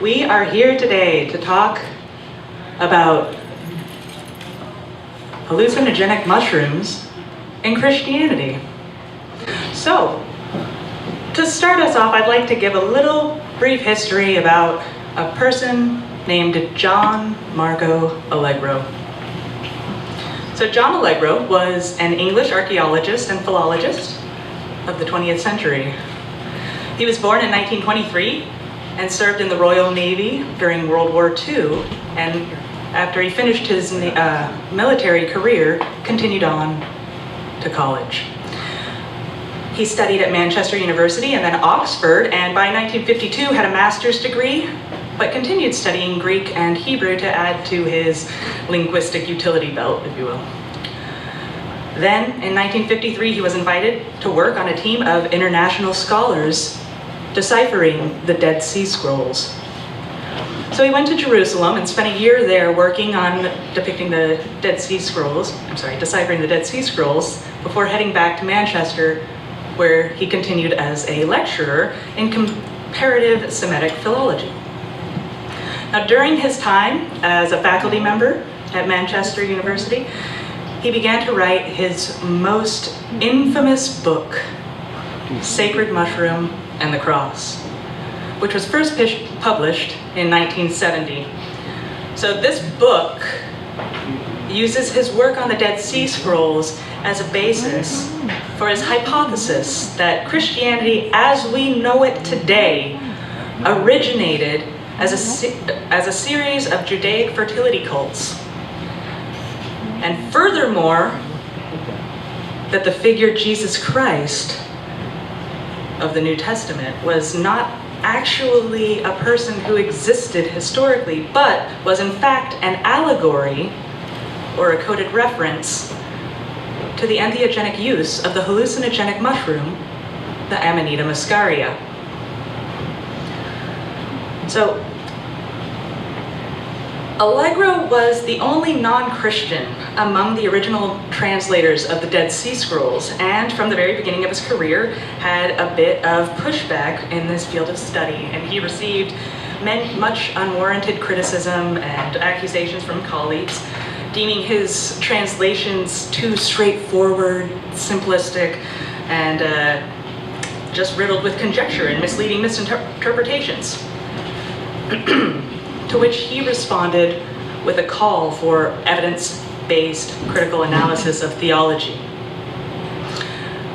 We are here today to talk about hallucinogenic mushrooms in Christianity. So, to start us off, I'd like to give a little brief history about a person named John Marco Allegro. So John Allegro was an English archaeologist and philologist of the 20th century. He was born in 1923 and served in the Royal Navy during World War II, and after he finished his military career, continued on to college. He studied at Manchester University and then Oxford, and by 1952 had a master's degree, but continued studying Greek and Hebrew to add to his linguistic utility belt, if you will. Then, in 1953, he was invited to work on a team of international scholars deciphering the Dead Sea Scrolls. So he went to Jerusalem and spent a year there working on deciphering the Dead Sea Scrolls before heading back to Manchester, where he continued as a lecturer in comparative Semitic philology. Now, during his time as a faculty member at Manchester University, he began to write his most infamous book, Sacred Mushroom and the Cross, which was first published in 1970. So this book uses his work on the Dead Sea Scrolls as a basis for his hypothesis that Christianity as we know it today originated as a series of Judaic fertility cults. And furthermore, that the figure Jesus Christ of the New Testament was not actually a person who existed historically, but was in fact an allegory or a coded reference to the entheogenic use of the hallucinogenic mushroom, the Amanita muscaria. So, Allegro was the only non-Christian among the original translators of the Dead Sea Scrolls, and from the very beginning of his career had a bit of pushback in this field of study, and he received much unwarranted criticism and accusations from colleagues, deeming his translations too straightforward, simplistic, and just riddled with conjecture and misleading misinterpretations. To which he responded with a call for evidence-based critical analysis of theology,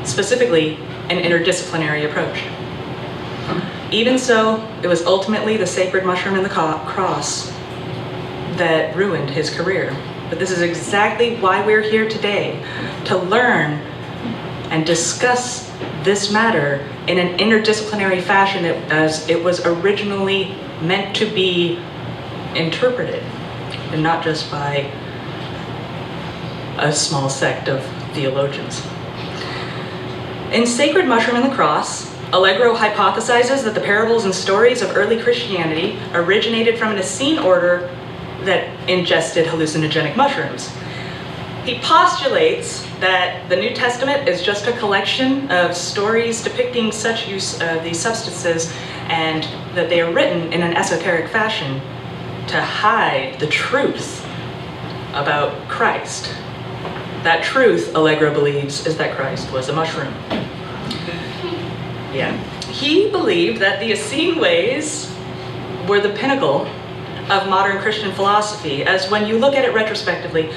specifically an interdisciplinary approach. Even so, it was ultimately the sacred mushroom and the cross that ruined his career. But this is exactly why we're here today, to learn and discuss this matter in an interdisciplinary fashion as it was originally meant to be interpreted, and not just by a small sect of theologians. In Sacred Mushroom and the Cross, Allegro hypothesizes that the parables and stories of early Christianity originated from an Essene order that ingested hallucinogenic mushrooms. He postulates that the New Testament is just a collection of stories depicting such use of these substances, and that they are written in an esoteric fashion to hide the truth about Christ. That truth, Allegro believes, is that Christ was a mushroom. Yeah. He believed that the Essene ways were the pinnacle of modern Christian philosophy, as when you look at it retrospectively,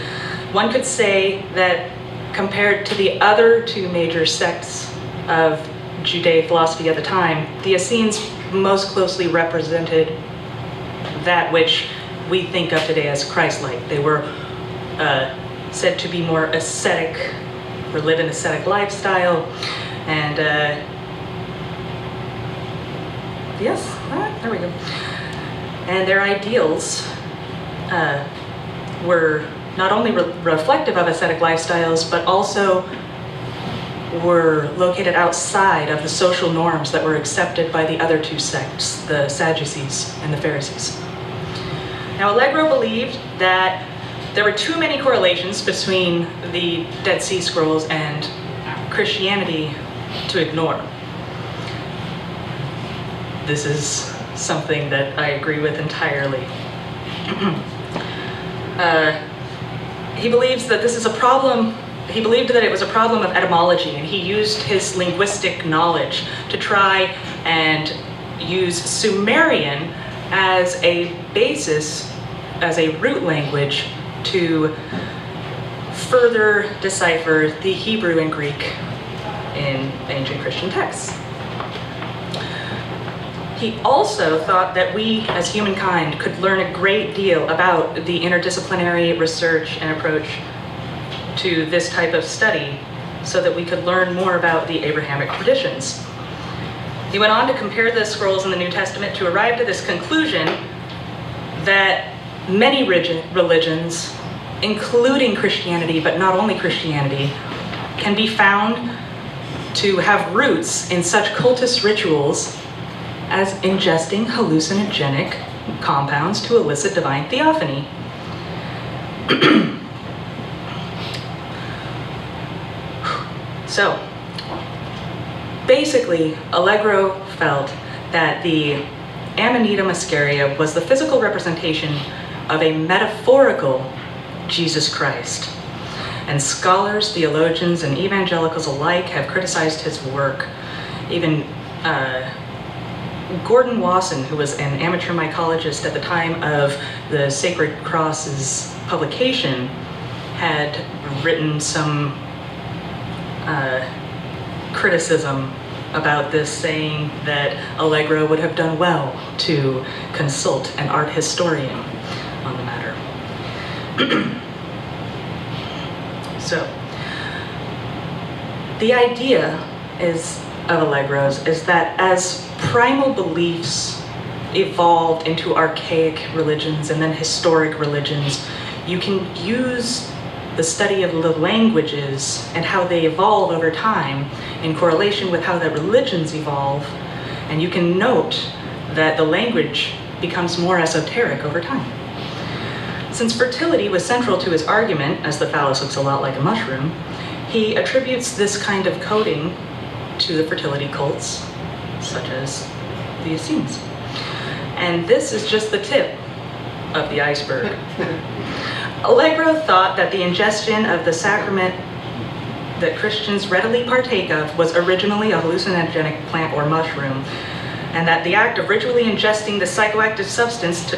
one could say that compared to the other two major sects of Judaic philosophy at the time, the Essenes most closely represented that which we think of today as Christ-like. They were said to be more ascetic, or live an ascetic lifestyle, and there we go. And their ideals were not only reflective of ascetic lifestyles, but also were located outside of the social norms that were accepted by the other two sects, the Sadducees and the Pharisees. Now, Allegro believed that there were too many correlations between the Dead Sea Scrolls and Christianity to ignore. This is something that I agree with entirely. He believes that this is a problem. He believed that it was a problem of etymology, and he used his linguistic knowledge to try and use Sumerian as a basis, as a root language, to further decipher the Hebrew and Greek in ancient Christian texts. He also thought that we, as humankind, could learn a great deal about the interdisciplinary research and approach to this type of study so that we could learn more about the Abrahamic traditions. He went on to compare the scrolls in the New Testament to arrive to this conclusion that many religions, including Christianity, but not only Christianity, can be found to have roots in such cultist rituals as ingesting hallucinogenic compounds to elicit divine theophany. So, basically, Allegro felt that the Amanita muscaria was the physical representation of a metaphorical Jesus Christ. And scholars, theologians, and evangelicals alike have criticized his work. Even Gordon Wasson, who was an amateur mycologist at the time of the Sacred Cross's publication, had written some criticism about this, saying that Allegro would have done well to consult an art historian on the matter. So, the idea of Allegro's is that as primal beliefs evolved into archaic religions and then historic religions, you can use the study of the languages and how they evolve over time in correlation with how the religions evolve, and you can note that the language becomes more esoteric over time. Since fertility was central to his argument, as the phallus looks a lot like a mushroom, he attributes this kind of coding to the fertility cults, such as the Essenes. And this is just the tip of the iceberg. Allegro thought that the ingestion of the sacrament that Christians readily partake of was originally a hallucinogenic plant or mushroom, and that the act of ritually ingesting the psychoactive substance to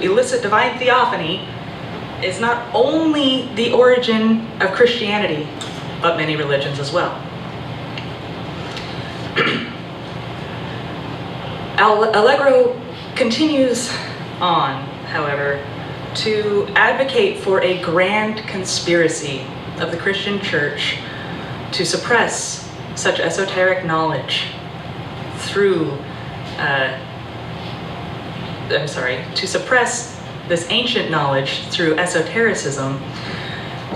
elicit divine theophany is not only the origin of Christianity, but many religions as well. Allegro continues on, however, to advocate for a grand conspiracy of the Christian church to suppress such esoteric knowledge through, to suppress this ancient knowledge through esotericism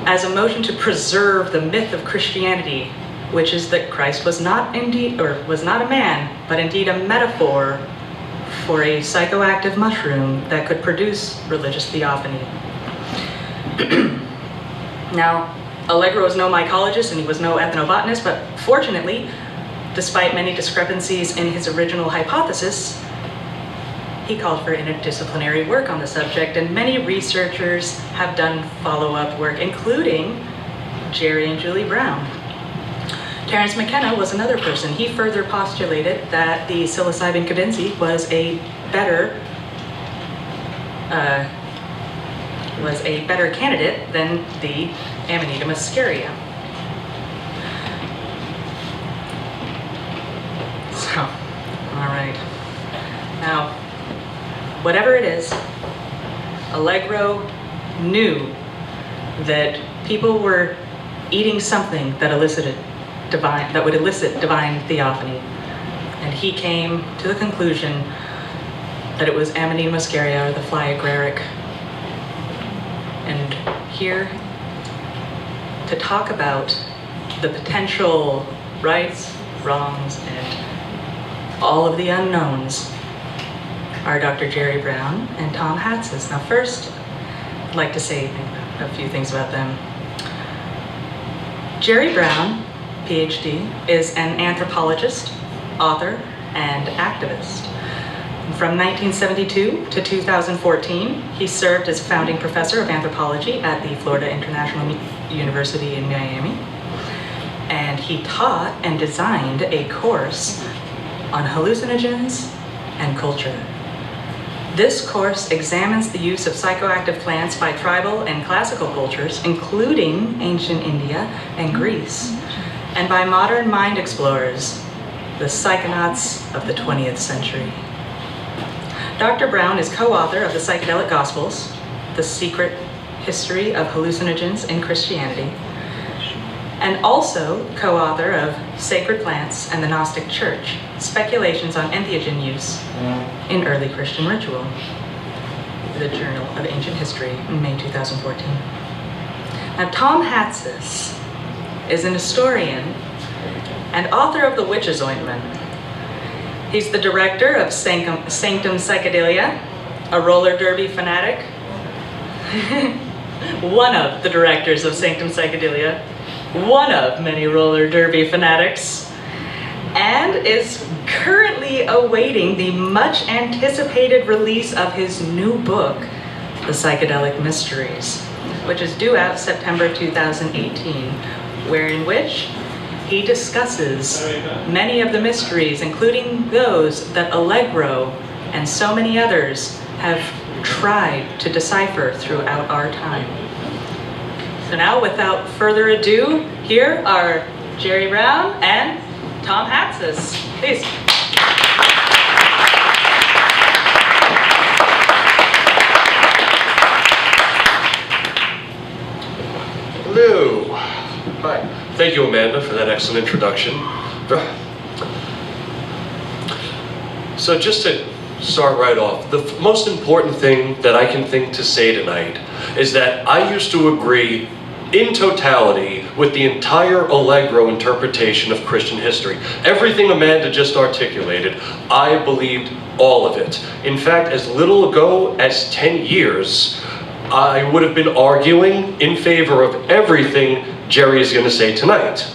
as a motion to preserve the myth of Christianity, which is that Christ was not a man, but indeed a metaphor for a psychoactive mushroom that could produce religious theophany. Now, Allegro was no mycologist and he was no ethnobotanist, but fortunately, despite many discrepancies in his original hypothesis, he called for interdisciplinary work on the subject, and many researchers have done follow-up work, including Jerry and Julie Brown. Terence McKenna was another person. He further postulated that the psilocybin cadense was a better candidate than the Amanita muscaria. So, all right. Now, whatever it is, Allegro knew that people were eating something that would elicit divine theophany, and he came to the conclusion that it was Amanita muscaria, or the fly agaric. And here to talk about the potential rights, wrongs, and all of the unknowns are Dr. Jerry Brown and Tom Hatzis. Now first, I'd like to say a few things about them. Jerry Brown, PhD, is an anthropologist, author, and activist. From 1972 to 2014, he served as founding professor of anthropology at the Florida International University in Miami. And he taught and designed a course on hallucinogens and culture. This course examines the use of psychoactive plants by tribal and classical cultures, including ancient India and Greece, and by modern mind explorers, the psychonauts of the 20th century. Dr. Brown is co-author of the Psychedelic Gospels, The Secret History of Hallucinogens in Christianity, and also co-author of Sacred Plants and the Gnostic Church, Speculations on Entheogen Use in Early Christian Ritual, the Journal of Ancient History in May 2014. Now, Tom Hatsis is an historian and author of The Witch's Ointment. He's the director of Sanctum Psychedelia, a roller derby fanatic, one of the directors of Sanctum Psychedelia, one of many roller derby fanatics, and is currently awaiting the much anticipated release of his new book, The Psychedelic Mysteries, which is due out September 2018, in which he discusses many of the mysteries, including those that Allegro and so many others have tried to decipher throughout our time. So now, without further ado, here are Jerry Brown and Tom Hatsis. Please. Hello. Hi. Thank you, Amanda, for that excellent introduction. So just to start right off, the most important thing that I can think to say tonight is that I used to agree in totality with the entire Allegro interpretation of Christian history. Everything Amanda just articulated, I believed all of it. In fact, as little ago as 10 years, I would have been arguing in favor of everything Jerry is going to say tonight.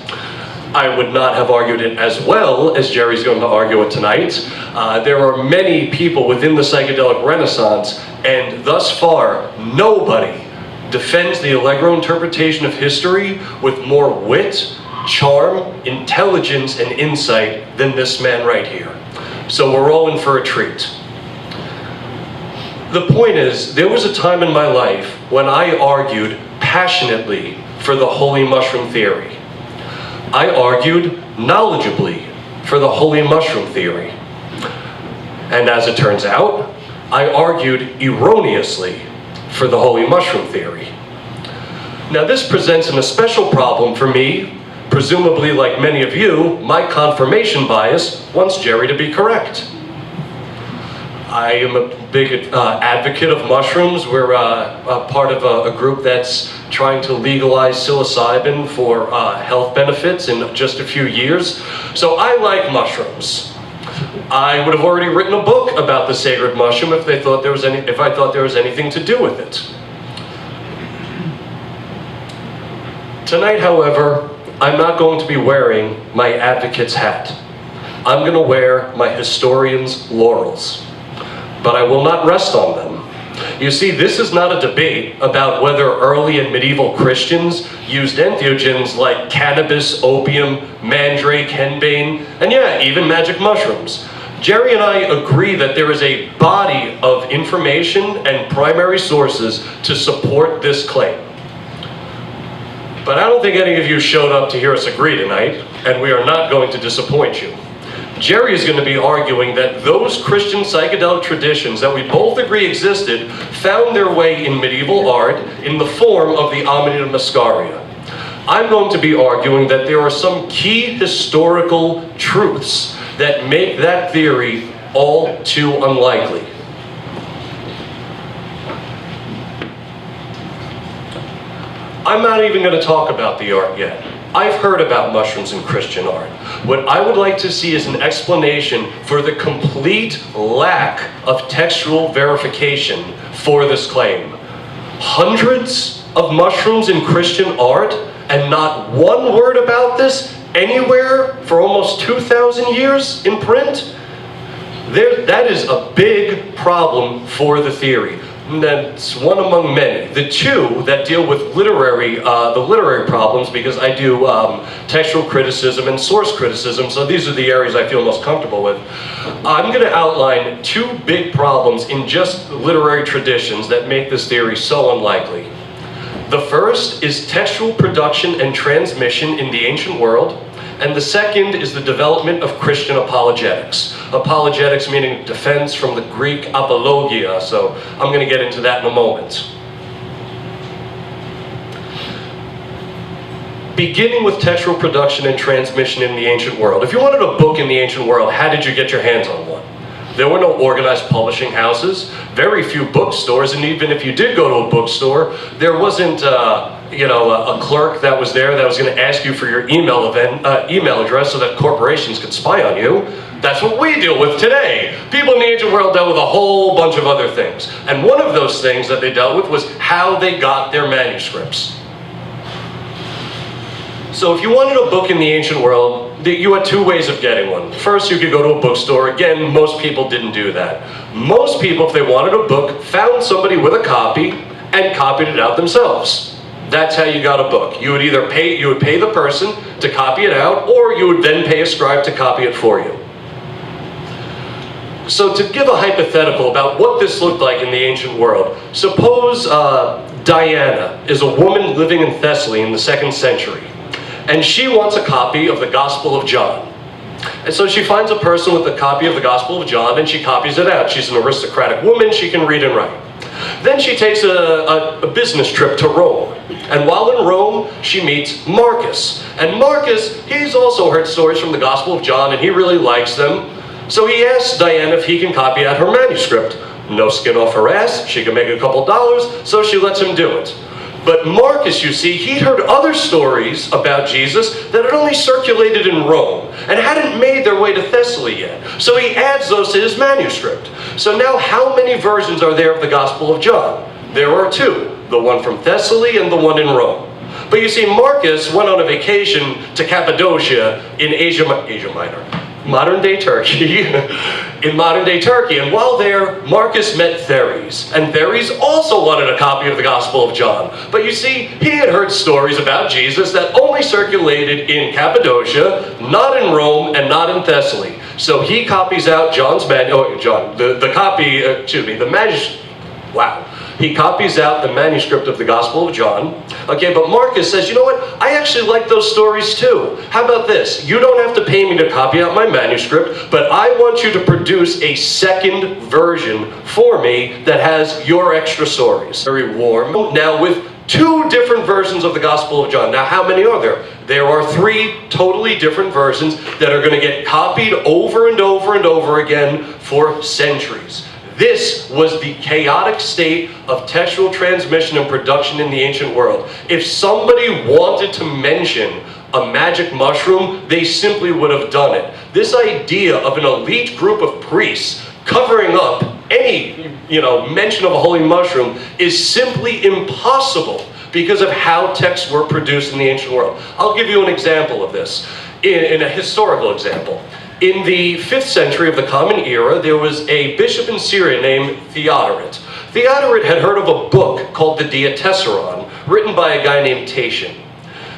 I would not have argued it as well as Jerry's going to argue it tonight. There are many people within the psychedelic renaissance, and thus far, nobody defends the Allegro interpretation of history with more wit, charm, intelligence, and insight than this man right here. So we're all in for a treat. The point is, there was a time in my life when I argued passionately for the holy mushroom theory. I argued knowledgeably for the holy mushroom theory. And as it turns out, I argued erroneously for the holy mushroom theory. Now this presents an especial problem for me. Presumably, like many of you, my confirmation bias wants Jerry to be correct. I am a big advocate of mushrooms. We're a part of a group that's trying to legalize psilocybin for health benefits in just a few years. So I like mushrooms. I would have already written a book about the sacred mushroom if I thought there was anything to do with it. Tonight, however, I'm not going to be wearing my advocate's hat. I'm going to wear my historian's laurels. But I will not rest on them. You see, this is not a debate about whether early and medieval Christians used entheogens like cannabis, opium, mandrake, henbane, and yeah, even magic mushrooms. Jerry and I agree that there is a body of information and primary sources to support this claim. But I don't think any of you showed up to hear us agree tonight, and we are not going to disappoint you. Jerry is going to be arguing that those Christian psychedelic traditions that we both agree existed found their way in medieval art in the form of the Amanita muscaria. I'm going to be arguing that there are some key historical truths that make that theory all too unlikely. I'm not even going to talk about the art yet. I've heard about mushrooms in Christian art. What I would like to see is an explanation for the complete lack of textual verification for this claim. Hundreds of mushrooms in Christian art, and not one word about this anywhere for almost 2,000 years in print? That is a big problem for the theory. And that's one among many. The two that deal with the literary problems, because I do textual criticism and source criticism, so these are the areas I feel most comfortable with. I'm going to outline two big problems in just literary traditions that make this theory so unlikely. The first is textual production and transmission in the ancient world, and the second is the development of Christian apologetics. Apologetics meaning defense from the Greek apologia, so I'm going to get into that in a moment. Beginning with textual production and transmission in the ancient world. If you wanted a book in the ancient world, how did you get your hands on one? There were no organized publishing houses, very few bookstores, and even if you did go to a bookstore, there wasn't a clerk that was there that was going to ask you for your email address so that corporations could spy on you. That's what we deal with today. People in the ancient world dealt with a whole bunch of other things. And one of those things that they dealt with was how they got their manuscripts. So if you wanted a book in the ancient world, you had two ways of getting one. First, you could go to a bookstore. Again, most people didn't do that. Most people, if they wanted a book, found somebody with a copy and copied it out themselves. That's how you got a book. You would either pay the person to copy it out, or you would then pay a scribe to copy it for you. So to give a hypothetical about what this looked like in the ancient world, suppose Diana is a woman living in Thessaly in the 2nd century, and she wants a copy of the Gospel of John. And so she finds a person with a copy of the Gospel of John, and she copies it out. She's an aristocratic woman, she can read and write. Then she takes a business trip to Rome. And while in Rome, she meets Marcus. And Marcus, he's also heard stories from the Gospel of John, and he really likes them. So he asks Diana if he can copy out her manuscript. No skin off her ass, she can make a couple dollars, so she lets him do it. But Marcus, you see, he'd heard other stories about Jesus that had only circulated in Rome and hadn't made their way to Thessaly yet. So he adds those to his manuscript. So now how many versions are there of the Gospel of John? There are two, the one from Thessaly and the one in Rome. But you see, Marcus went on a vacation to Cappadocia in Asia Minor, modern-day Turkey, in modern-day Turkey. And while there, Marcus met Theres. And Theres also wanted a copy of the Gospel of John. But you see, he had heard stories about Jesus that only circulated in Cappadocia, not in Rome, and not in Thessaly. So he copies out He copies out the manuscript of the Gospel of John. Okay, but Marcus says, you know what? I actually like those stories too. How about this? You don't have to pay me to copy out my manuscript, but I want you to produce a second version for me that has your extra stories. Very warm. Now with two different versions of the Gospel of John. Now how many are there? There are three totally different versions that are going to get copied over and over and over again for centuries. This was the chaotic state of textual transmission and production in the ancient world. If somebody wanted to mention a magic mushroom, they simply would have done it. This idea of an elite group of priests covering up any, mention of a holy mushroom is simply impossible because of how texts were produced in the ancient world. I'll give you an example of this, in a historical example. In the 5th century of the Common Era, there was a bishop in Syria named Theodoret. Theodoret had heard of a book called the Diatessaron, written by a guy named Tatian.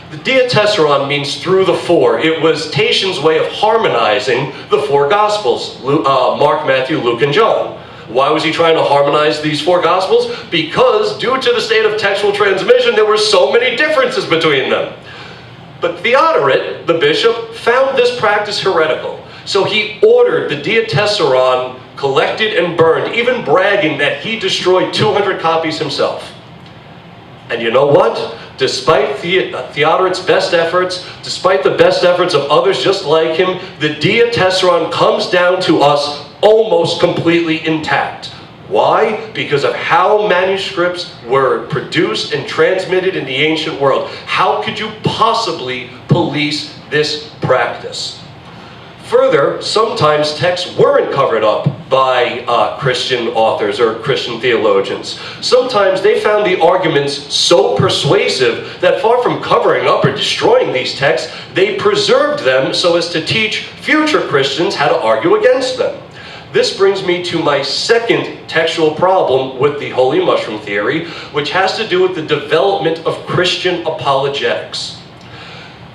The Diatessaron means through the four. It was Tatian's way of harmonizing the four Gospels, Mark, Matthew, Luke, and John. Why was he trying to harmonize these four Gospels? Because due to the state of textual transmission, there were so many differences between them. But Theodoret, the bishop, found this practice heretical. So he ordered the Diatessaron collected and burned, even bragging that he destroyed 200 copies himself. And you know what? Despite Theodoret's best efforts, despite the best efforts of others just like him, the Diatessaron comes down to us almost completely intact. Why? Because of how manuscripts were produced and transmitted in the ancient world. How could you possibly police this practice? Further, sometimes texts weren't covered up by Christian authors or Christian theologians. Sometimes they found the arguments so persuasive that far from covering up or destroying these texts, they preserved them so as to teach future Christians how to argue against them. This brings me to my second textual problem with the holy mushroom theory, which has to do with the development of Christian apologetics.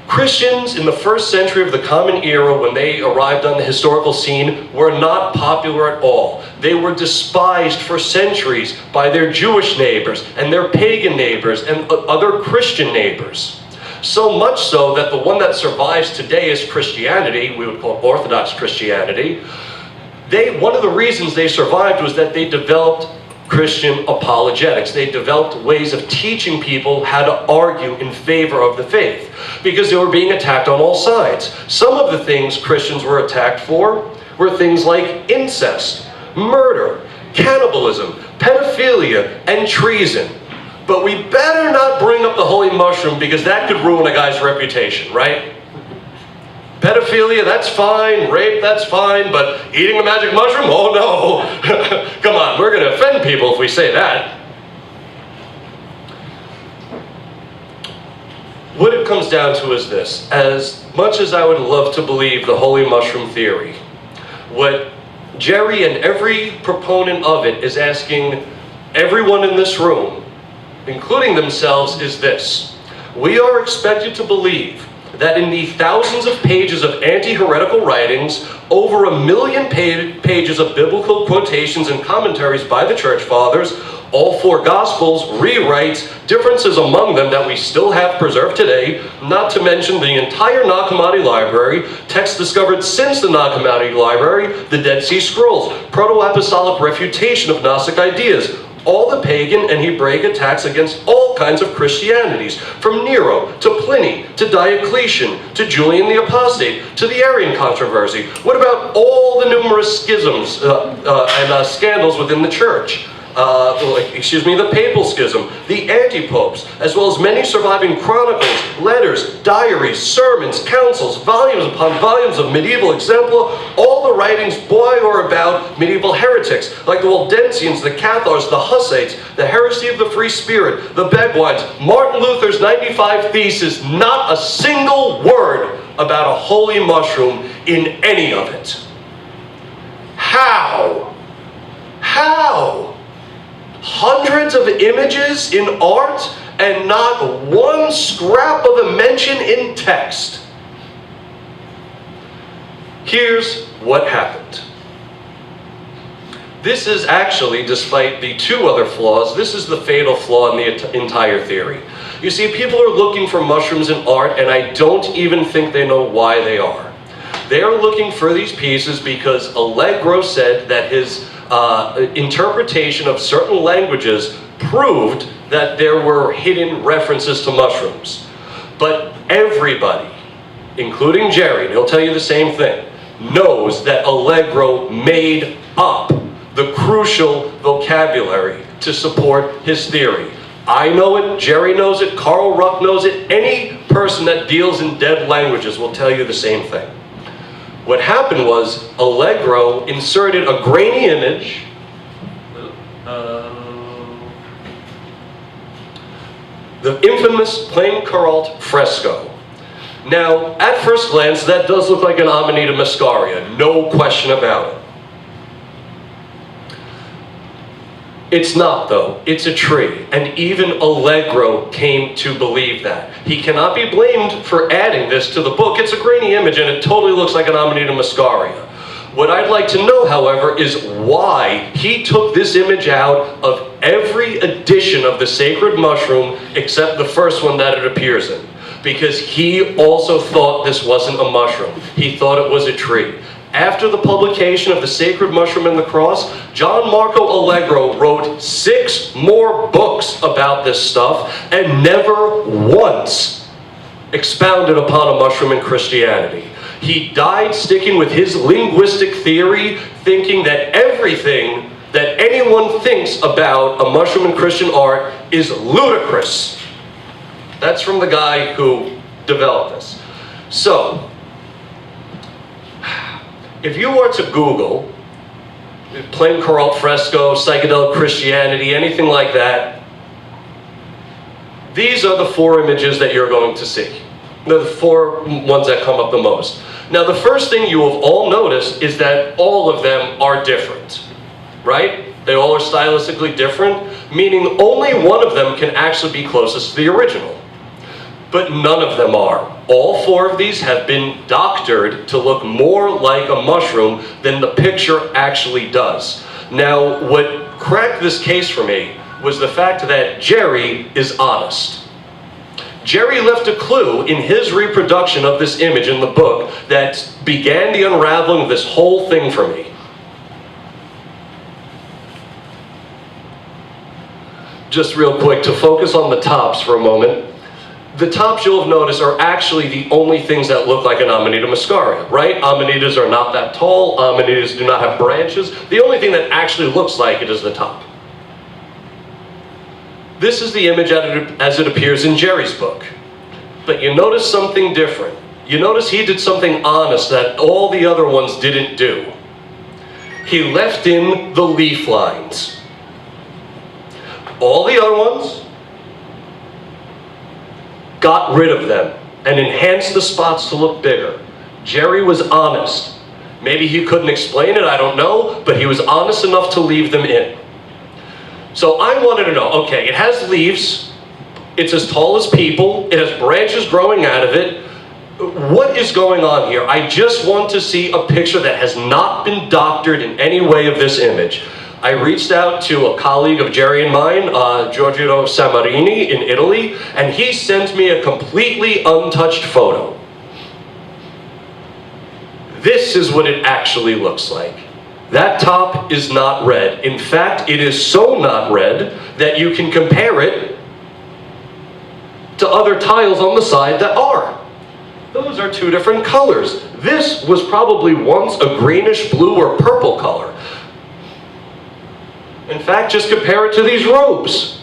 Christians in the first century of the Common Era, when they arrived on the historical scene, were not popular at all. They were despised for centuries by their Jewish neighbors and their pagan neighbors and other Christian neighbors. So much so that the one that survives today is Christianity, we would call it Orthodox Christianity. One of the reasons they survived was that they developed Christian apologetics. They developed ways of teaching people how to argue in favor of the faith, because they were being attacked on all sides. Some of the things Christians were attacked for were things like incest, murder, cannibalism, pedophilia, and treason. But we better not bring up the holy mushroom, because that could ruin a guy's reputation, right? Pedophilia, that's fine. Rape, that's fine. But eating a magic mushroom? Oh no. Come on, we're going to offend people if we say that. What it comes down to is this. As much as I would love to believe the holy mushroom theory, what Jerry and every proponent of it is asking everyone in this room, including themselves, is this. We are expected to believe that in the thousands of pages of anti-heretical writings, over 1 million pages of biblical quotations and commentaries by the church fathers, all 4 gospels, rewrites, differences among them that we still have preserved today, not to mention the entire Nag Hammadi library, texts discovered since the Nag Hammadi library, the Dead Sea Scrolls, proto-apostolic refutation of Gnostic ideas, all the pagan and Hebraic attacks against all kinds of Christianities, from Nero to Pliny to Diocletian to Julian the Apostate to the Arian controversy. What about all the numerous schisms and scandals within the church? The papal schism, the anti-popes, as well as many surviving chronicles, letters, diaries, sermons, councils, volumes upon volumes of medieval exempla, all the writings by or about medieval heretics, like the Waldensians, the Cathars, the Hussites, the heresy of the free spirit, the Beguines, Martin Luther's 95 Theses, not a single word about a holy mushroom in any of it. How? How? Hundreds of images in art and not one scrap of a mention in text. Here's what happened. This is actually, despite the 2 other flaws, this is the fatal flaw in the entire theory. You see, people are looking for mushrooms in art, and I don't even think they know why they are. They are looking for these pieces because Allegro said that his interpretation of certain languages proved that there were hidden references to mushrooms. But everybody, including Jerry, and he'll tell you the same thing, knows that Allegro made up the crucial vocabulary to support his theory. I know it, Jerry knows it, Carl Ruck knows it, any person that deals in dead languages will tell you the same thing. What happened was Allegro inserted a grainy image. The infamous plain Coralt fresco. Now, at first glance, that does look like an Amanita muscaria, no question about it. It's not, though. It's a tree, and even Allegro came to believe that. He cannot be blamed for adding this to the book. It's a grainy image, and it totally looks like an Amanita muscaria. What I'd like to know, however, is why he took this image out of every edition of the sacred mushroom except the first one that it appears in. Because he also thought this wasn't a mushroom. He thought it was a tree. After the publication of The Sacred Mushroom and the Cross, John Marco Allegro wrote 6 more books about this stuff and never once expounded upon a mushroom in Christianity. He died sticking with his linguistic theory, thinking that everything that anyone thinks about a mushroom in Christian art is ludicrous. That's from the guy who developed this. So, if you were to Google plain Coralt fresco, psychedelic Christianity, anything like that, these are the 4 images that you're going to see. They're the 4 ones that come up the most. Now, the first thing you have all noticed is that all of them are different, right? They all are stylistically different, meaning only one of them can actually be closest to the original. But none of them are. All four of these have been doctored to look more like a mushroom than the picture actually does. Now, what cracked this case for me was the fact that Jerry is honest. Jerry left a clue in his reproduction of this image in the book that began the unraveling of this whole thing for me. Just real quick, to focus on the tops for a moment. The tops, you'll have noticed, are actually the only things that look like an Amanita muscaria, right? Amanitas are not that tall. Amanitas do not have branches. The only thing that actually looks like it is the top. This is the image as it appears in Jerry's book. But you notice something different. You notice he did something honest that all the other ones didn't do. He left in the leaf lines. All the other ones got rid of them and enhanced the spots to look bigger. Jerry was honest. Maybe he couldn't explain it, I don't know, but he was honest enough to leave them in. So I wanted to know, okay, it has leaves, it's as tall as people, it has branches growing out of it. What is going on here? I just want to see a picture that has not been doctored in any way of this image. I reached out to a colleague of Jerry and mine, Giorgio Samarini in Italy, and he sent me a completely untouched photo. This is what it actually looks like. That top is not red. In fact, it is so not red that you can compare it to other tiles on the side that are. Those are two different colors. This was probably once a greenish blue or purple color. In fact, just compare it to these robes.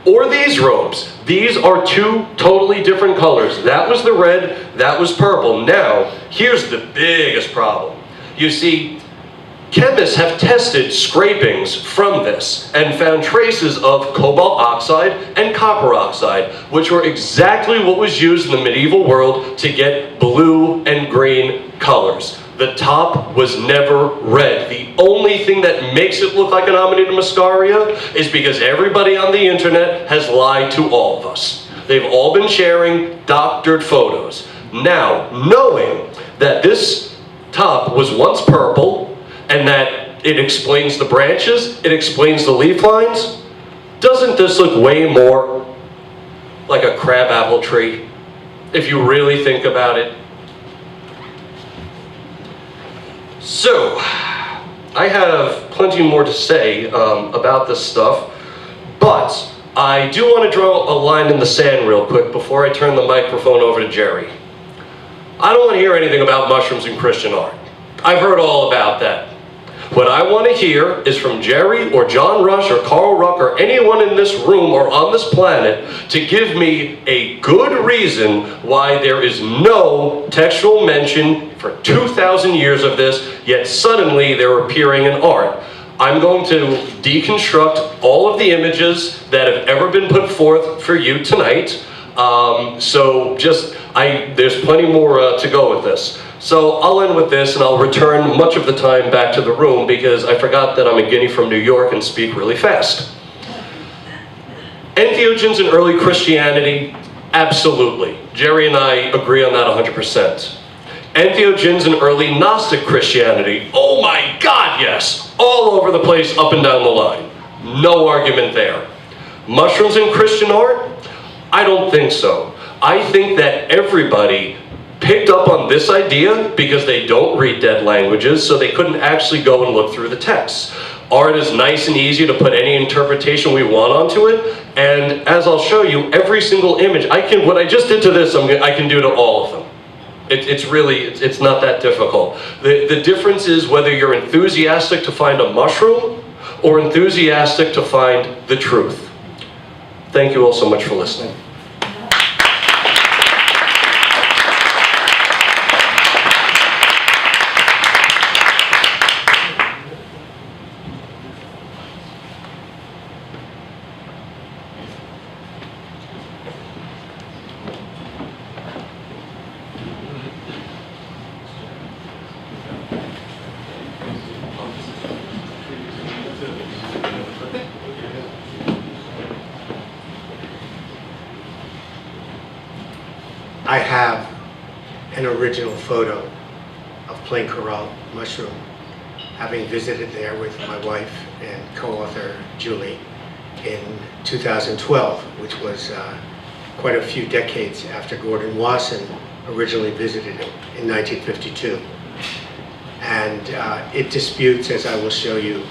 Or these robes. These are two totally different colors. That was the red, that was purple. Now, here's the biggest problem. You see, chemists have tested scrapings from this and found traces of cobalt oxide and copper oxide, which were exactly what was used in the medieval world to get blue and green colors. The top was never red. The only thing that makes it look like an Amanita muscaria is because everybody on the internet has lied to all of us. They've all been sharing doctored photos. Now, knowing that this top was once purple and that it explains the branches, it explains the leaf lines, doesn't this look way more like a crabapple tree if you really think about it? So, I have plenty more to say about this stuff, but I do want to draw a line in the sand real quick before I turn the microphone over to Jerry. I don't want to hear anything about mushrooms in Christian art. I've heard all about that. What I want to hear is from Jerry or John Rush or Carl Ruck or anyone in this room or on this planet to give me a good reason why there is no textual mention for 2,000 years of this, yet suddenly they're appearing in art. I'm going to deconstruct all of the images that have ever been put forth for you tonight. There's plenty more to go with this. So I'll end with this and I'll return much of the time back to the room because I forgot that I'm a guinea from New York and speak really fast. Entheogens in early Christianity, absolutely. Jerry and I agree on that 100%. Entheogens in early Gnostic Christianity, oh my God, yes. All over the place, up and down the line. No argument there. Mushrooms in Christian art? I don't think so. I think that everybody picked up on this idea because they don't read dead languages, so they couldn't actually go and look through the texts. Art is nice and easy to put any interpretation we want onto it, and as I'll show you, every single image, what I just did to this, I can do to all of them. It's not that difficult. The difference is whether you're enthusiastic to find a mushroom or enthusiastic to find the truth. Thank you all so much for listening. I have an original photo of Plain Coral Mushroom, having visited there with my wife and co-author Julie in 2012, which was quite a few decades after Gordon Wasson originally visited it in 1952. And it disputes, as I will show you,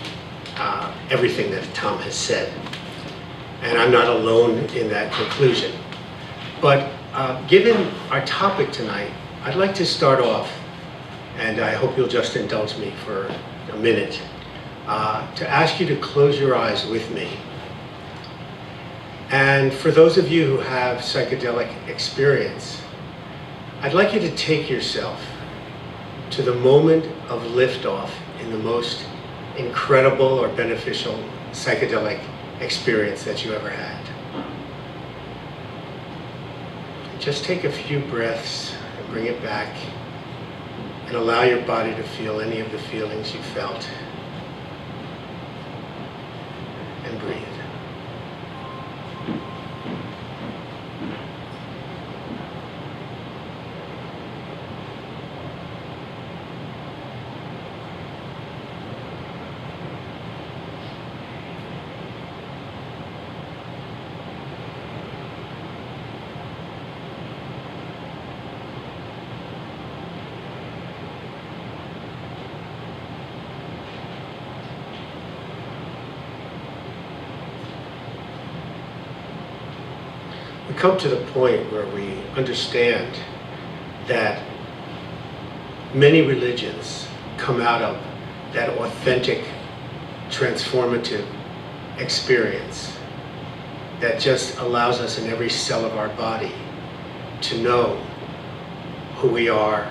everything that Tom has said. And I'm not alone in that conclusion. But given our topic tonight, I'd like to start off, and I hope you'll just indulge me for a minute, to ask you to close your eyes with me. And for those of you who have psychedelic experience, I'd like you to take yourself to the moment of liftoff in the most incredible or beneficial psychedelic experience that you ever had. Just take a few breaths and bring it back and allow your body to feel any of the feelings you felt. And breathe. We come to the point where we understand that many religions come out of that authentic, transformative experience that just allows us in every cell of our body to know who we are,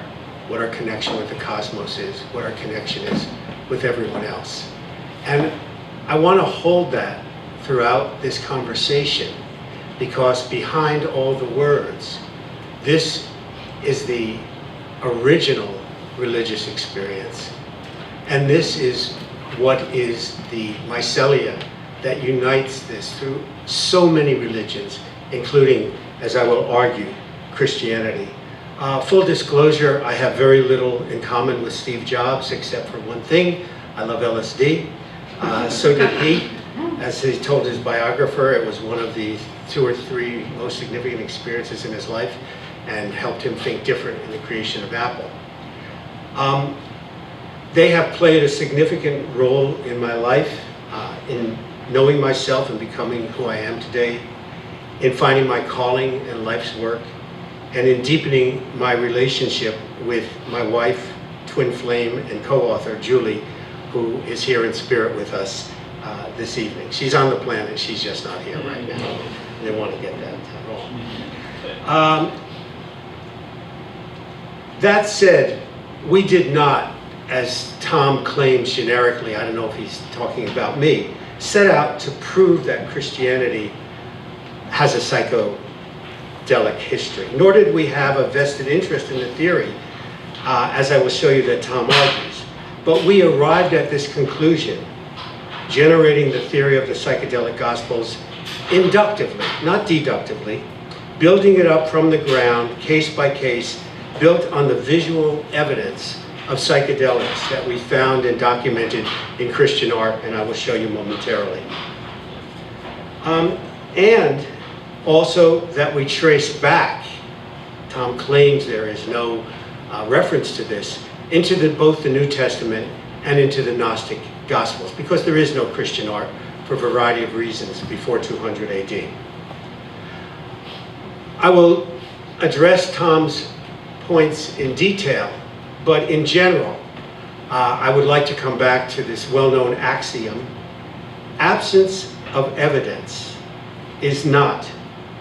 what our connection with the cosmos is, what our connection is with everyone else. And I want to hold that throughout this conversation, because behind all the words, this is the original religious experience. And this is what is the mycelia that unites this through so many religions, including, as I will argue, Christianity. Full disclosure, I have very little in common with Steve Jobs, except for one thing: I love LSD. So did he. As he told his biographer, it was one of the 2 or 3 most significant experiences in his life and helped him think different in the creation of Apple. They have played a significant role in my life, in knowing myself and becoming who I am today, in finding my calling and life's work, and in deepening my relationship with my wife, twin flame, and co-author Julie, who is here in spirit with us this evening. She's on the planet, she's just not here right now. They want to get that wrong. That said, we did not, as Tom claims generically, I don't know if he's talking about me, set out to prove that Christianity has a psychedelic history, nor did we have a vested interest in the theory, as I will show you that Tom argues. But we arrived at this conclusion, generating the theory of the psychedelic gospels inductively, not deductively, building it up from the ground, case by case, built on the visual evidence of psychedelics that we found and documented in Christian art, and I will show you momentarily. And also that we trace back, Tom claims there is no reference to this, into both the New Testament and into the Gnostic Gospels, because there is no Christian art for a variety of reasons before 200 AD. I will address Tom's points in detail, but in general, I would like to come back to this well-known axiom: absence of evidence is not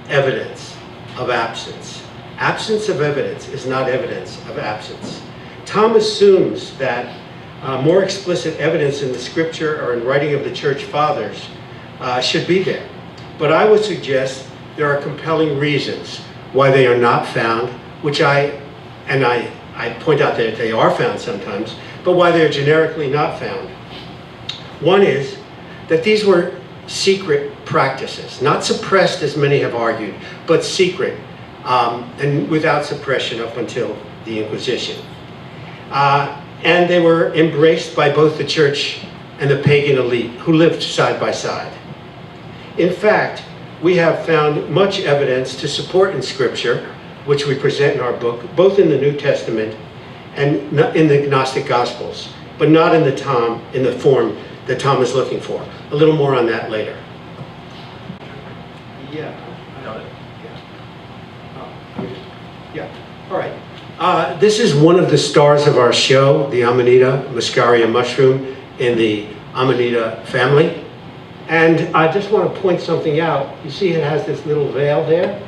evidence of absence. Absence of evidence is not evidence of absence. Tom assumes that more explicit evidence in the scripture or in writing of the church fathers should be there. But I would suggest there are compelling reasons why they are not found, which I point out that they are found sometimes, but why they're generically not found. One is that these were secret practices, not suppressed as many have argued, but secret. and without suppression up until the Inquisition. And they were embraced by both the church and the pagan elite who lived side by side. In fact, we have found much evidence to support in Scripture, which we present in our book, both in the New Testament and in the Gnostic Gospels, but not in the form that Tom is looking for. A little more on that later. Yeah. Got it. Yeah. All right. This is one of the stars of our show, the Amanita muscaria mushroom in the Amanita family. And I just want to point something out. You see it has this little veil there,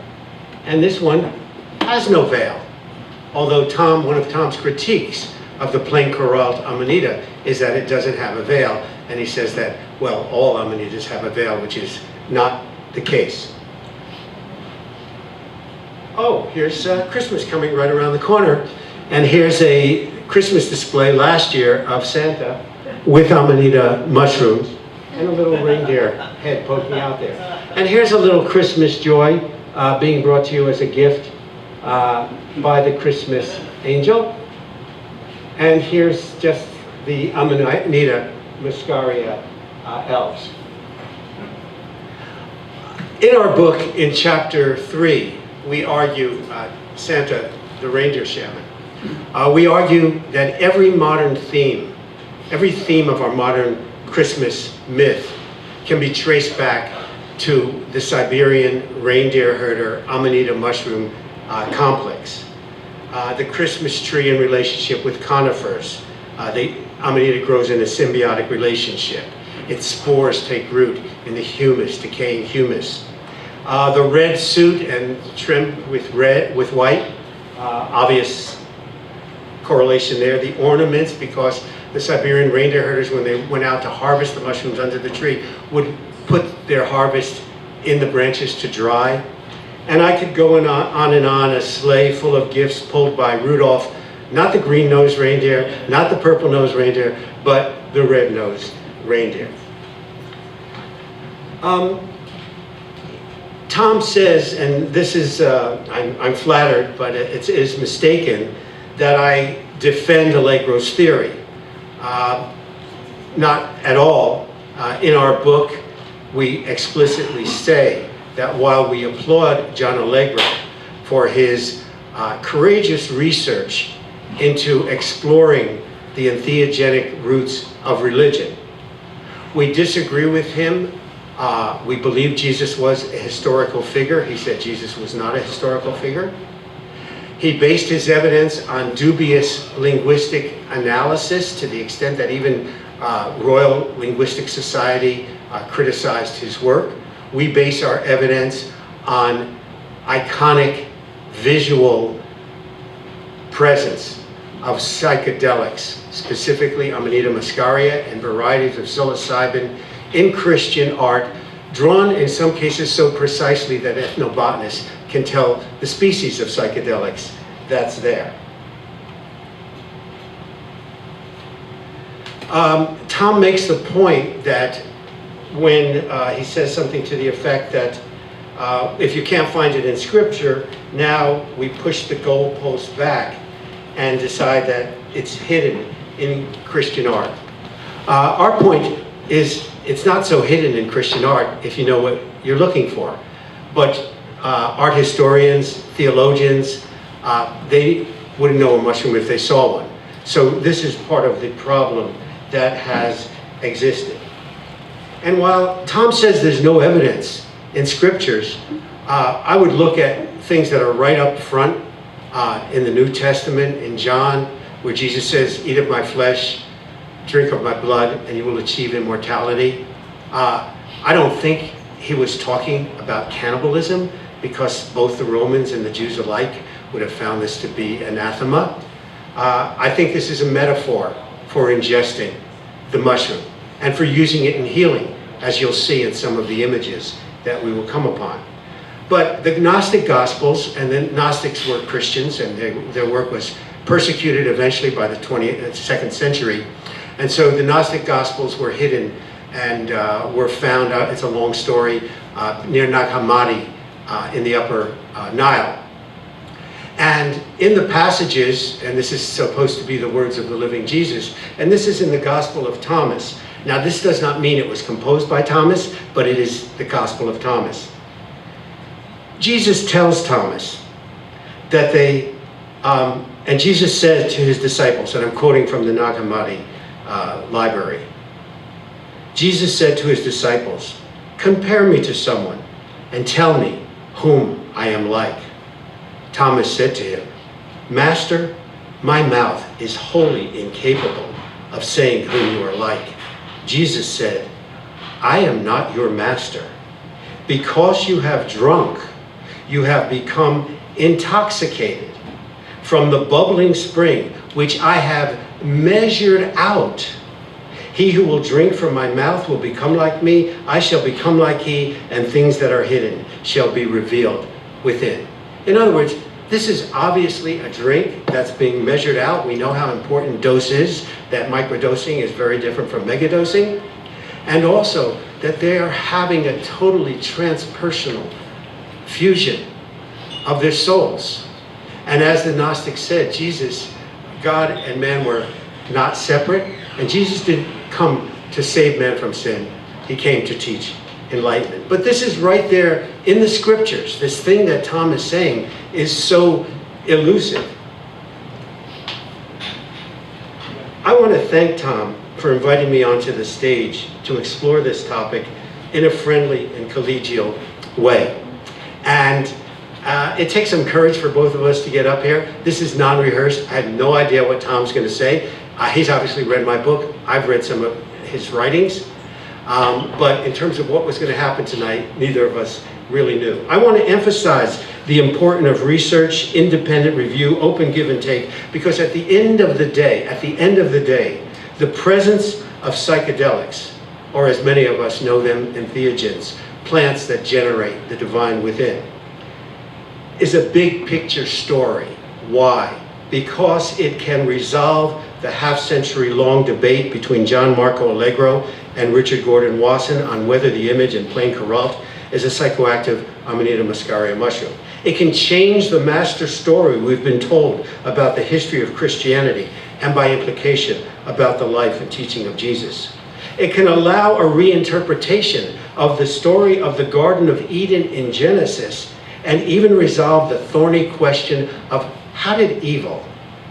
and this one has no veil. Although one of Tom's critiques of the plain coralled Amanita is that it doesn't have a veil, and he says that, well, all Amanitas have a veil, which is not the case. Oh, here's Christmas coming right around the corner, and here's a Christmas display last year of Santa with Amanita mushrooms and a little reindeer head poking out there. And here's a little Christmas joy being brought to you as a gift by the Christmas angel. And here's just the Amanita muscaria elves. In our book, in chapter 3, we argue, Santa, the reindeer shaman, we argue that every theme of our modern Christmas myth can be traced back to the Siberian reindeer herder Amanita mushroom complex. The Christmas tree in relationship with conifers. The Amanita grows in a symbiotic relationship. Its spores take root in the humus, decaying humus. The red suit and trimmed with white, obvious correlation there. The ornaments, because the Siberian reindeer herders, when they went out to harvest the mushrooms under the tree, would put their harvest in the branches to dry. And I could go on and on, a sleigh full of gifts pulled by Rudolph, not the green-nosed reindeer, not the purple-nosed reindeer, but the red-nosed reindeer. Tom says, and this is, I'm flattered, but it is mistaken, that I defend Allegro's theory. Not at all. In our book, we explicitly say that while we applaud John Allegro for his courageous research into exploring the entheogenic roots of religion, we disagree with him. We believe Jesus was a historical figure. He said Jesus was not a historical figure. He based his evidence on dubious linguistic analysis to the extent that even Royal Linguistic Society criticized his work. We base our evidence on iconic visual presence of psychedelics, specifically Amanita muscaria and varieties of psilocybin in Christian art, drawn in some cases so precisely that ethnobotanists can tell the species of psychedelics that's there. Tom makes the point that when he says something to the effect that if you can't find it in Scripture, now we push the goalpost back and decide that it's hidden in Christian art. Our point is it's not so hidden in Christian art if you know what you're looking for. But art historians, theologians, they wouldn't know a mushroom if they saw one. So this is part of the problem that has existed. And while Tom says there's no evidence in scriptures, I would look at things that are right up front in the New Testament, in John, where Jesus says, "Eat of my flesh, drink of my blood, and you will achieve immortality." I don't think he was talking about cannibalism, because both the Romans and the Jews alike would have found this to be anathema. I think this is a metaphor for ingesting the mushroom and for using it in healing, as you'll see in some of the images that we will come upon. But the Gnostic Gospels, and the Gnostics were Christians, and their work was persecuted eventually by the 22nd century. And so the Gnostic Gospels were hidden and were found, it's a long story, near Nag Hammadi in the upper Nile. And in the passages, and this is supposed to be the words of the living Jesus, and this is in the Gospel of Thomas. Now, this does not mean it was composed by Thomas, but it is the Gospel of Thomas. Jesus tells Thomas that and Jesus said to his disciples, and I'm quoting from the Nag Hammadi library, Jesus said to his disciples, "Compare me to someone and tell me whom I am like." Thomas said to him, "Master, my mouth is wholly incapable of saying whom you are like." Jesus said, "I am not your master. Because you have drunk, you have become intoxicated from the bubbling spring, which I have measured out. He who will drink from my mouth will become like me. I shall become like he, and things that are hidden shall be revealed within." In other words, this is obviously a drink that's being measured out. We know how important dose is, that microdosing is very different from megadosing. And also that they are having a totally transpersonal fusion of their souls. And as the Gnostics said, Jesus, God and man were not separate. And Jesus didn't come to save man from sin. He came to teach enlightenment. But this is right there in the scriptures. This thing that Tom is saying is so elusive. I want to thank Tom for inviting me onto the stage to explore this topic in a friendly and collegial way. And it takes some courage for both of us to get up here. This is non-rehearsed. I had no idea what Tom's going to say. He's obviously read my book. I've read some of his writings. But in terms of what was going to happen tonight, neither of us really knew. I want to emphasize the importance of research, independent review, open give and take, because at the end of the day, the presence of psychedelics, or as many of us know them, entheogens, plants that generate the divine within, is a big picture story. Why? Because it can resolve the half-century long debate between John Marco Allegro and Richard Gordon Wasson on whether the image in plain Coralt is a psychoactive Amanita muscaria mushroom. It can change the master story we've been told about the history of Christianity, and by implication about the life and teaching of Jesus. It can allow a reinterpretation of the story of the Garden of Eden in Genesis, and even resolve the thorny question of how did evil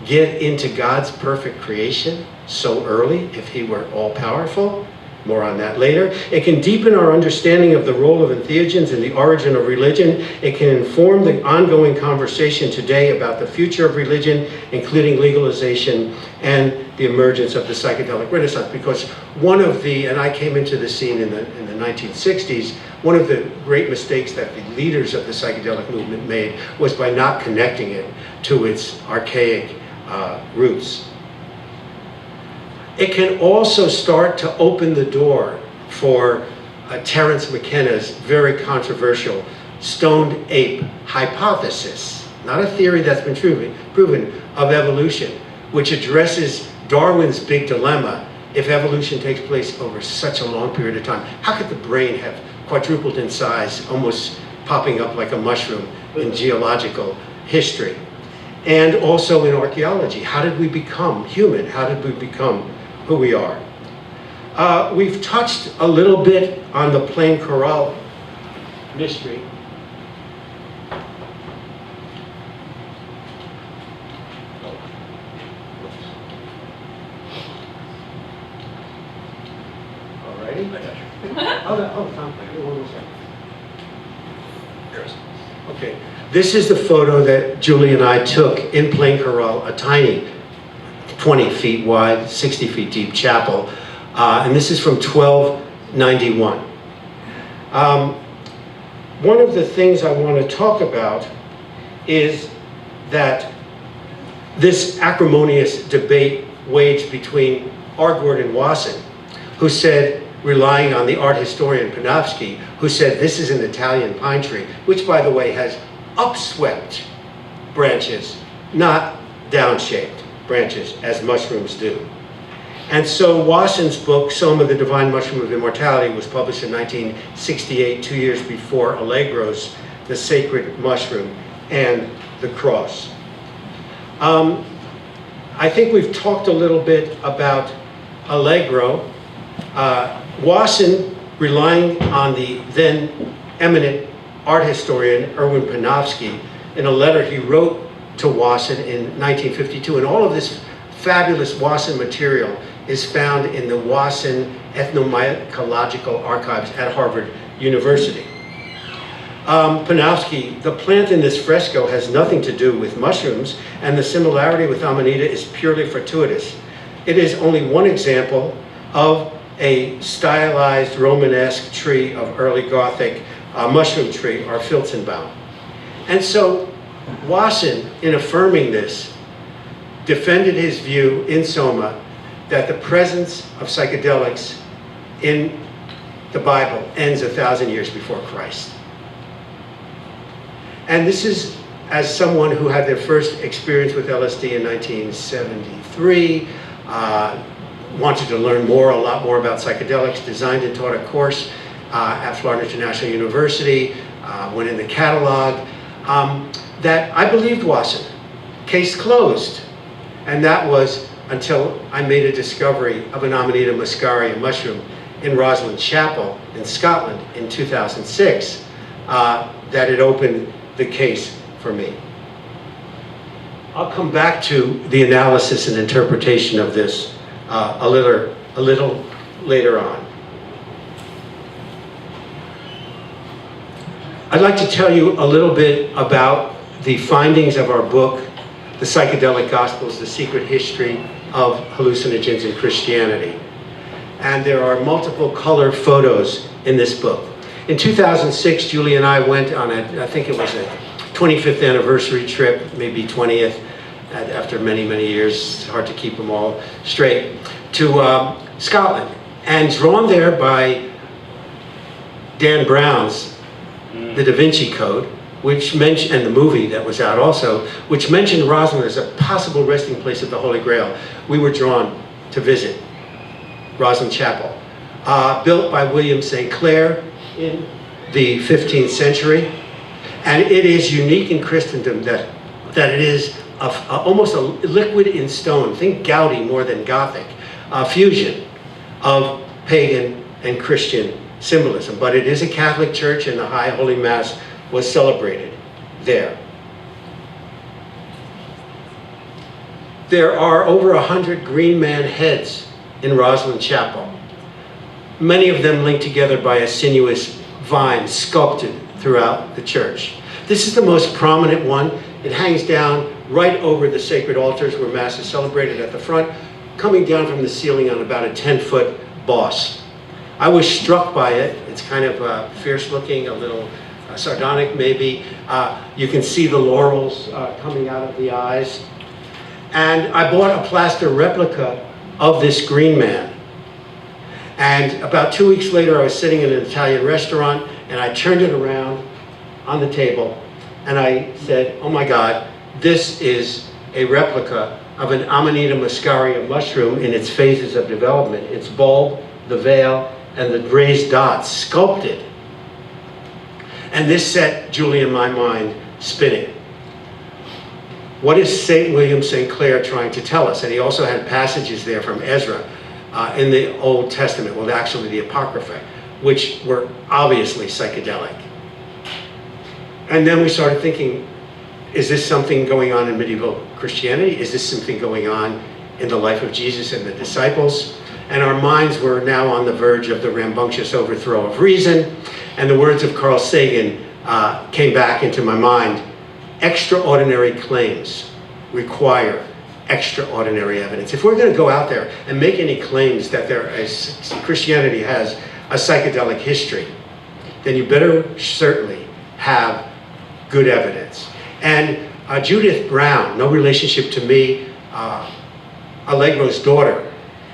get into God's perfect creation so early if he were all-powerful? More on that later. It can deepen our understanding of the role of entheogens in the origin of religion. It can inform the ongoing conversation today about the future of religion, including legalization and the emergence of the psychedelic renaissance. Because one of the, and I came into the scene in the 1960s, one of the great mistakes that the leaders of the psychedelic movement made was by not connecting it to its archaic roots. It can also start to open the door for Terence McKenna's very controversial stoned ape hypothesis, not a theory that's been proven of evolution, which addresses Darwin's big dilemma. If evolution takes place over such a long period of time, how could the brain have quadrupled in size, almost popping up like a mushroom in geological history? And also in archaeology, how did we become human? How did we become who we are? We've touched a little bit on the plain Corral mystery. Alrighty. Tom, one more second. Okay, this is the photo that Julie and I took in Plain Corral, a tiny 20 feet wide, 60 feet deep chapel. And this is from 1291. One of the things I want to talk about is that this acrimonious debate waged between R. Gordon Wasson, who said, relying on the art historian Panofsky, who said this is an Italian pine tree, which by the way has upswept branches, not downshaped branches as mushrooms do. And so Wasson's book, Soma, the Divine Mushroom of Immortality, was published in 1968, 2 years before Allegro's The Sacred Mushroom and the Cross. I think we've talked a little bit about Allegro. Wasson, relying on the then eminent art historian Erwin Panofsky, in a letter he wrote to Wasson in 1952, and all of this fabulous Wasson material is found in the Wasson Ethnomycological Archives at Harvard University. Panofsky, the plant in this fresco has nothing to do with mushrooms, and the similarity with Amanita is purely fortuitous. It is only one example of a stylized Romanesque tree of early Gothic, mushroom tree, or Filzenbaum. And so Wasson, in affirming this, defended his view in Soma that the presence of psychedelics in the Bible ends 1,000 years before Christ. And this is, as someone who had their first experience with LSD in 1973, wanted to learn a lot more about psychedelics, designed and taught a course at Florida International University, went in the catalog, that I believed Wasson. Case closed. And that was until I made a discovery of an Amanita muscaria mushroom in Rosslyn Chapel in Scotland in 2006, that it opened the case for me. I'll come back to the analysis and interpretation of this a little later on. I'd like to tell you a little bit about the findings of our book, The Psychedelic Gospels, The Secret History of Hallucinogens in Christianity. And there are multiple color photos in this book. In 2006, Julie and I went on I think it was a 25th anniversary trip, maybe 20th, after many, many years, it's hard to keep them all straight, to Scotland. And drawn there by Dan Brown's The Da Vinci Code, which mentioned, and the movie that was out also, which mentioned Rosslyn as a possible resting place of the Holy Grail, we were drawn to visit Rosslyn Chapel, built by William St. Clair in the 15th century. And it is unique in Christendom that it is almost a liquid in stone, think Gaudi more than Gothic, fusion of pagan and Christian symbolism. But it is a Catholic church, and the High Holy Mass was celebrated there. There are over 100 Green Man heads in Rosslyn Chapel, many of them linked together by a sinuous vine sculpted throughout the church. This is the most prominent one. It hangs down right over the sacred altars where Mass is celebrated at the front, coming down from the ceiling on about a 10-foot boss. I was struck by it. It's kind of fierce looking, a little sardonic maybe. You can see the laurels coming out of the eyes. And I bought a plaster replica of this Green Man. And about 2 weeks later, I was sitting in an Italian restaurant, and I turned it around on the table, and I said, oh my God, this is a replica of an Amanita muscaria mushroom in its phases of development. Its bulb, the veil, and the raised dots sculpted. And this set Julie and my mind spinning. What is St. William St. Clair trying to tell us? And he also had passages there from Ezra in the Old Testament, well, actually the Apocrypha, which were obviously psychedelic. And then we started thinking, is this something going on in medieval Christianity? Is this something going on in the life of Jesus and the disciples? And our minds were now on the verge of the rambunctious overthrow of reason. And the words of Carl Sagan came back into my mind. Extraordinary claims require extraordinary evidence. If we're going to go out there and make any claims that Christianity has a psychedelic history, then you better certainly have good evidence. And Judith Brown, no relationship to me, Allegro's daughter,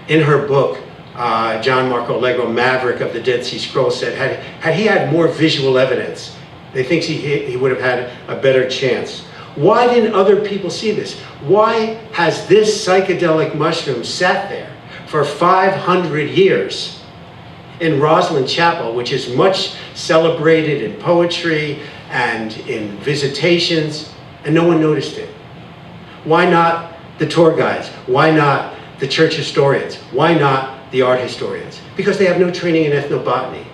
in her book, John Marco Allegro, Maverick of the Dead Sea Scrolls, said had he had more visual evidence, they think he would have had a better chance. Why didn't other people see this? Why has this psychedelic mushroom sat there for 500 years in Rosslyn Chapel, which is much celebrated in poetry and in visitations, and no one noticed it? Why not the tour guides? Why not the church historians? Why not the art historians? Because they have no training in ethnobotany.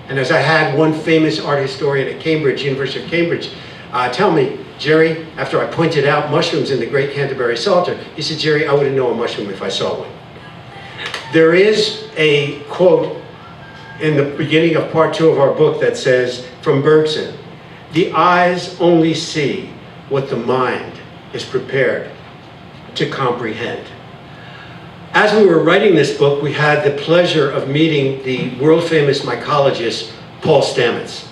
And as I had one famous art historian at Cambridge, University of Cambridge, tell me, Jerry, after I pointed out mushrooms in the Great Canterbury Psalter, he said, Jerry, I wouldn't know a mushroom if I saw one. There is a quote in the beginning of part 2 of our book that says, from Bergson, the eyes only see what the mind is prepared to comprehend. As we were writing this book, we had the pleasure of meeting the world-famous mycologist, Paul Stamets.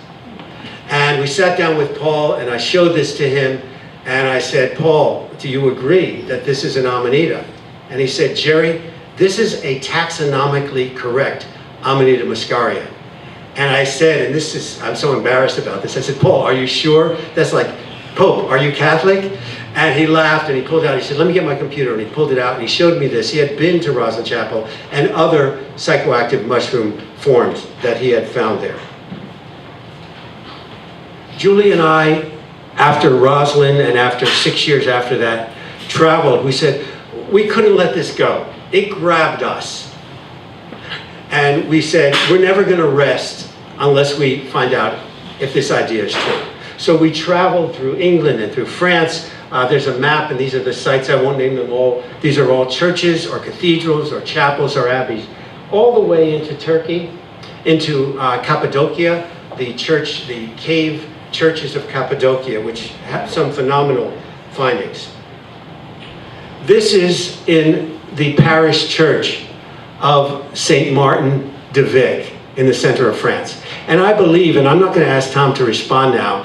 And we sat down with Paul, and I showed this to him, and I said, Paul, do you agree that this is an Amanita? And he said, Jerry, this is a taxonomically correct Amanita muscaria. And I said, and this is, I'm so embarrassed about this, I said, Paul, are you sure? That's like, Pope, are you Catholic? And he laughed and he pulled out, he said, let me get my computer. And he pulled it out and he showed me this. He had been to Roslyn Chapel and other psychoactive mushroom forms that he had found there. Julie and I, after Roslyn and after 6 years after that, traveled. We said, we couldn't let this go. It grabbed us. And we said, we're never going to rest unless we find out if this idea is true. So we traveled through England and through France. There's a map, and these are the sites. I won't name them all. These are all churches or cathedrals or chapels or abbeys, all the way into Turkey, into Cappadocia, the cave churches of Cappadocia, which have some phenomenal findings. This is in the parish church of St. Martin de Vic in the center of France. And I believe, and I'm not going to ask Tom to respond now,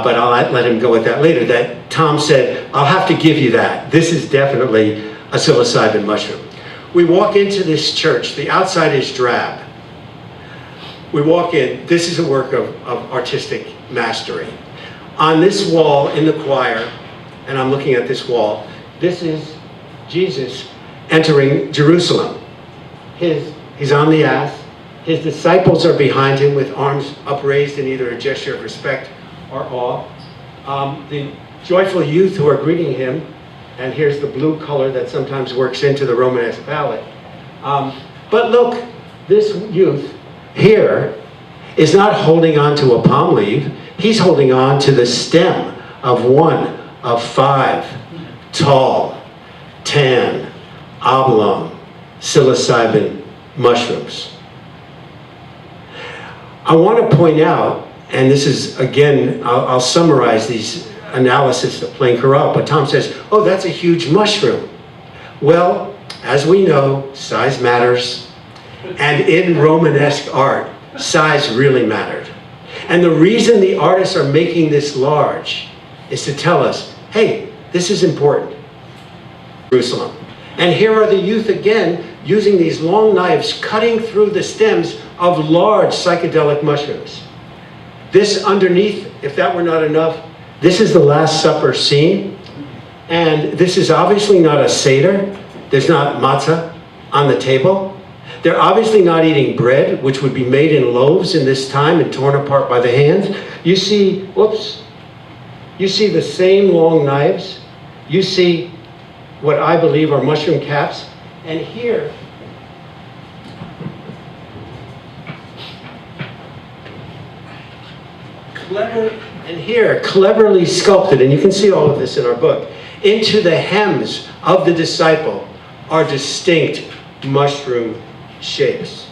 but I'll let him go with that later, that Tom said, I'll have to give you that. This is definitely a psilocybin mushroom. We walk into this church. The outside is drab. We walk in. This is a work of artistic mastery. On this wall in the choir, and I'm looking at this wall, this is Jesus entering Jerusalem. He's on the ass. His disciples are behind him with arms upraised in either a gesture of respect or awe. The joyful youth who are greeting him, and here's the blue color that sometimes works into the Romanesque palette. But look, this youth here is not holding on to a palm leaf. He's holding on to the stem of one of 5 tall, tan, oblong psilocybin mushrooms. I want to point out, and this is, again, I'll summarize these analysis of plain corral, but Tom says, oh, that's a huge mushroom. Well, as we know, size matters. And in Romanesque art, size really mattered. And the reason the artists are making this large is to tell us, hey, this is important. Jerusalem. And here are the youth again using these long knives cutting through the stems of large psychedelic mushrooms. This underneath, if that were not enough, this is the Last Supper scene. And this is obviously not a Seder. There's not matzah on the table. They're obviously not eating bread, which would be made in loaves in this time and torn apart by the hands. You see, whoops, you see the same long knives. You see what I believe are mushroom caps. And here, cleverly sculpted, and you can see all of this in our book, into the hems of the disciple are distinct mushroom shapes.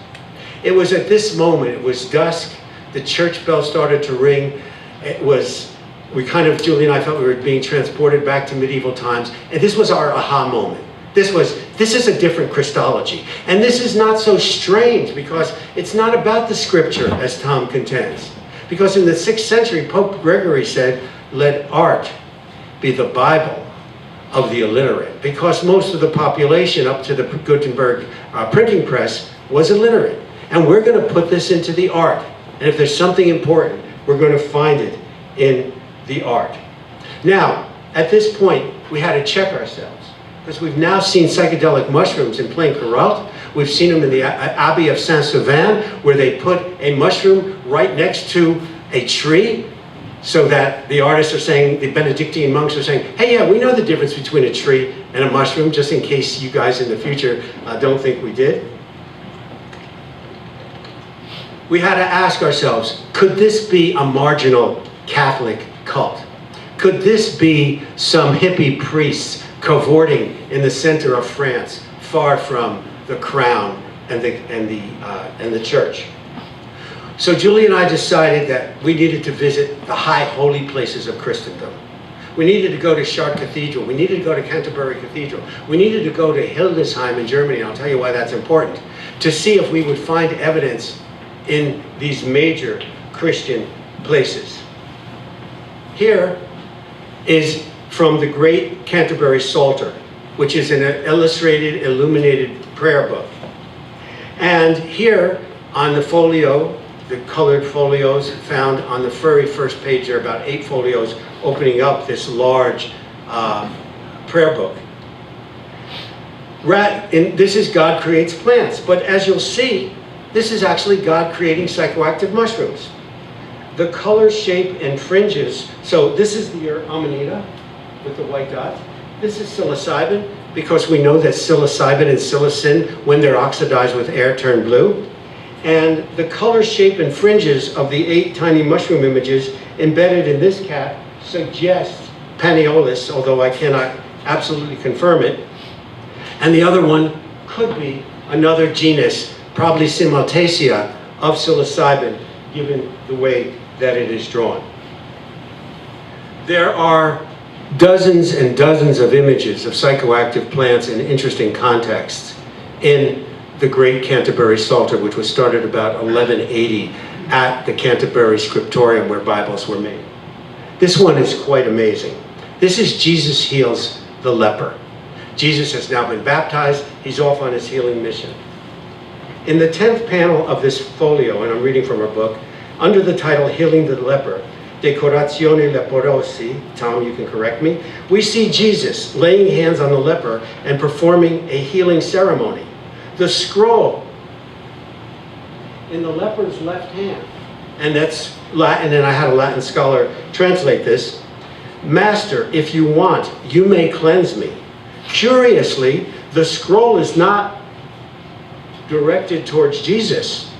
It was at this moment, it was dusk, the church bell started to ring. It was, Julie and I felt we were being transported back to medieval times, and this was our aha moment. This is a different Christology. And this is not so strange because it's not about the scripture, as Tom contends. Because in the 6th century, Pope Gregory said, let art be the Bible of the illiterate. Because most of the population up to the Gutenberg printing press was illiterate. And we're going to put this into the art. And if there's something important, we're going to find it in the art. Now, at this point, we had to check ourselves. Because we've now seen psychedelic mushrooms in plain Corralt. We've seen them in the Abbey of Saint-Sauvin, where they put a mushroom right next to a tree. so that the artists are saying, the Benedictine monks are saying, hey, yeah, we know the difference between a tree and a mushroom, just in case you guys in the future don't think we did. We had to ask ourselves, could this be a marginal Catholic cult? Could this be some hippie priests cavorting in the center of France, far from the crown and the church? So Julie and I decided that we needed to visit the high holy places of Christendom. We needed to go to Chartres Cathedral. We needed to go to Canterbury Cathedral. We needed to go to Hildesheim in Germany, and I'll tell you why that's important, to see if we would find evidence in these major Christian places. Here is from the great Canterbury Psalter, which is an illustrated, illuminated prayer book. And here on the folio, the colored folios found on the very first page, there are about 8 folios opening up this large prayer book. This is God creates plants, but as you'll see, this is actually God creating psychoactive mushrooms. The color, shape, and fringes, so this is your amanita with the white dots. This is psilocybin, because we know that psilocybin and psilocin, when they're oxidized with air, turn blue. And the color, shape, and fringes of the 8 tiny mushroom images embedded in this cat suggest Panaeolus, although I cannot absolutely confirm it. And the other one could be another genus, probably Simultaceae, of psilocybin, given the way that it is drawn. There are dozens and dozens of images of psychoactive plants in interesting contexts in the great Canterbury Psalter, which was started about 1180 at the Canterbury Scriptorium where Bibles were made. This one is quite amazing. This is Jesus heals the leper. Jesus has now been baptized. He's off on his healing mission. In the 10th panel of this folio, and I'm reading from our book, under the title Healing the Leper, Decorazione Leprosi, Tom, you can correct me, we see Jesus laying hands on the leper and performing a healing ceremony. The scroll in the leper's left hand, and that's Latin, and I had a Latin scholar translate this. Master, if you want, you may cleanse me. Curiously, the scroll is not directed towards Jesus,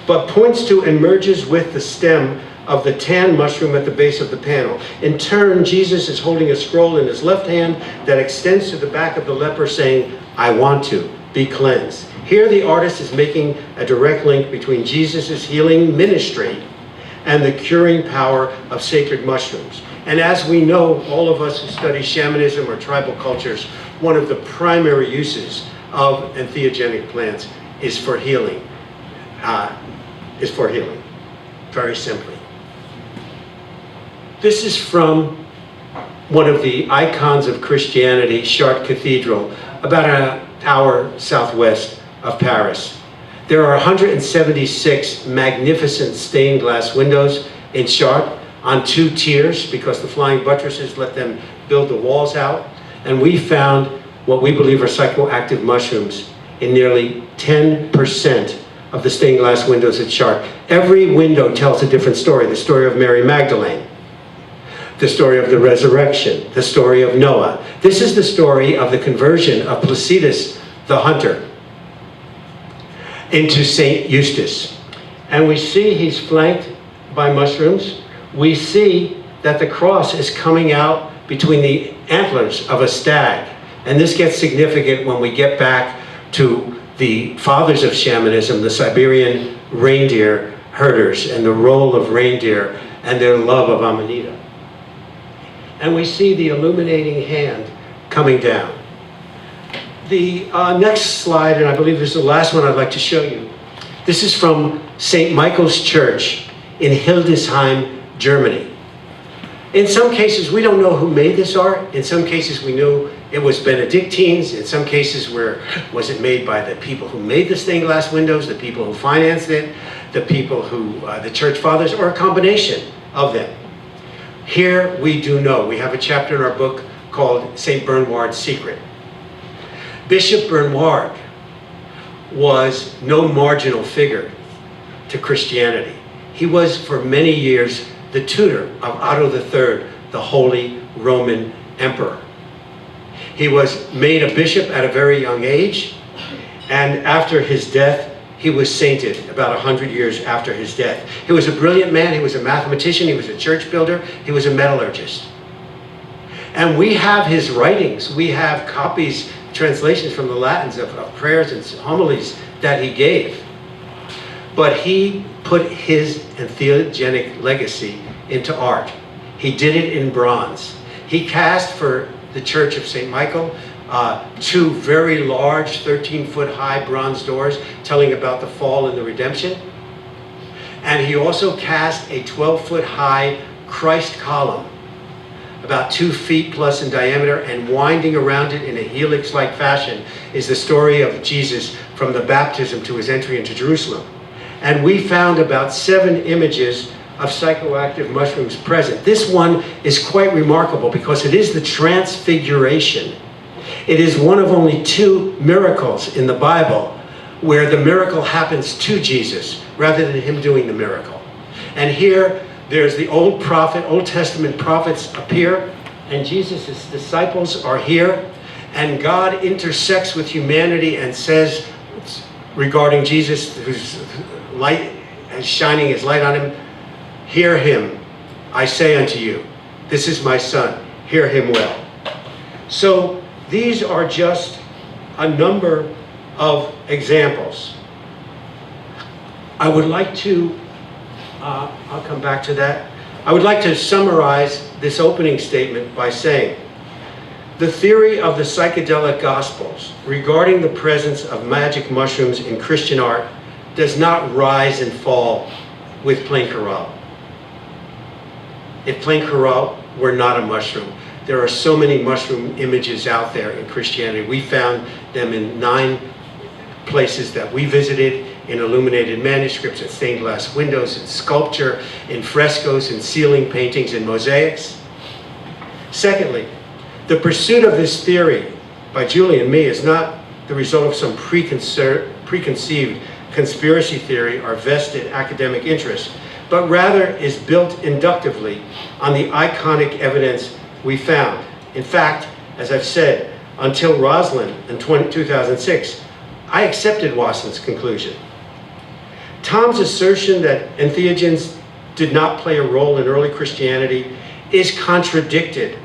but points to and merges with the stem of the tan mushroom at the base of the panel. In turn, Jesus is holding a scroll in his left hand that extends to the back of the leper, saying, I want to be cleansed. Here the artist is making a direct link between Jesus' healing ministry and the curing power of sacred mushrooms. And as we know, all of us who study shamanism or tribal cultures, one of the primary uses of entheogenic plants is for healing. Very simply. This is from one of the icons of Christianity, Chartres Cathedral, about an hour southwest of Paris. There are 176 magnificent stained glass windows in Chartres on 2 tiers because the flying buttresses let them build the walls out. And we found what we believe are psychoactive mushrooms in nearly 10% of the stained glass windows at Chartres. Every window tells a different story. The story of Mary Magdalene, the story of the resurrection, the story of Noah. This is the story of the conversion of Placidus the hunter into Saint Eustace. And we see he's flanked by mushrooms. We see that the cross is coming out between the antlers of a stag. And this gets significant when we get back to the fathers of shamanism, the Siberian reindeer herders, and the role of reindeer and their love of Amanita. And we see the illuminating hand coming down. The next slide, and I believe this is the last one I'd like to show you. This is from St. Michael's Church in Hildesheim, Germany. In some cases, we don't know who made this art. In some cases, we know it was Benedictines. In some cases, was it made by the people who made the stained glass windows, the people who financed it, the people who, the church fathers, or a combination of them. Here we do know. We have a chapter in our book called St. Bernard's Secret. Bishop Bernard was no marginal figure to Christianity. He was for many years the tutor of Otto III, the Holy Roman Emperor. He was made a bishop at a very young age, and after his death, he was sainted about 100 years after his death. He was a brilliant man, he was a mathematician, he was a church builder, he was a metallurgist. And we have his writings, we have copies, translations from the Latins of prayers and homilies that he gave. But he put his entheogenic legacy into art. He did it in bronze. He cast for the Church of St. Michael 2 very large 13-foot high bronze doors telling about the fall and the redemption. And he also cast a 12-foot high Christ column, about 2 feet plus in diameter, and winding around it in a helix-like fashion is the story of Jesus from the baptism to his entry into Jerusalem. And we found about 7 images of psychoactive mushrooms present. This one is quite remarkable because it is the transfiguration. It is one of only 2 miracles in the Bible where the miracle happens to Jesus rather than him doing the miracle. And here, there's the Old Testament prophets appear, and Jesus' disciples are here, and God intersects with humanity and says regarding Jesus, whose light is shining his light on him, "Hear him, I say unto you, this is my son, hear him well." So these are just a number of examples. I would like to I'll come back to that. I would like to summarize this opening statement by saying, the theory of the psychedelic gospels regarding the presence of magic mushrooms in Christian art does not rise and fall with plain chorale. If plain chorale were not a mushroom, there are so many mushroom images out there in Christianity. We found them in 9 places that we visited, in illuminated manuscripts, in stained glass windows, in sculpture, in frescoes, in ceiling paintings, in mosaics. Secondly, the pursuit of this theory by Julie and me is not the result of some preconceived conspiracy theory or vested academic interest, but rather is built inductively on the iconic evidence we found. In fact, as I've said, until Roslin in 2006, I accepted Wasson's conclusion. Tom's assertion that entheogens did not play a role in early Christianity is contradicted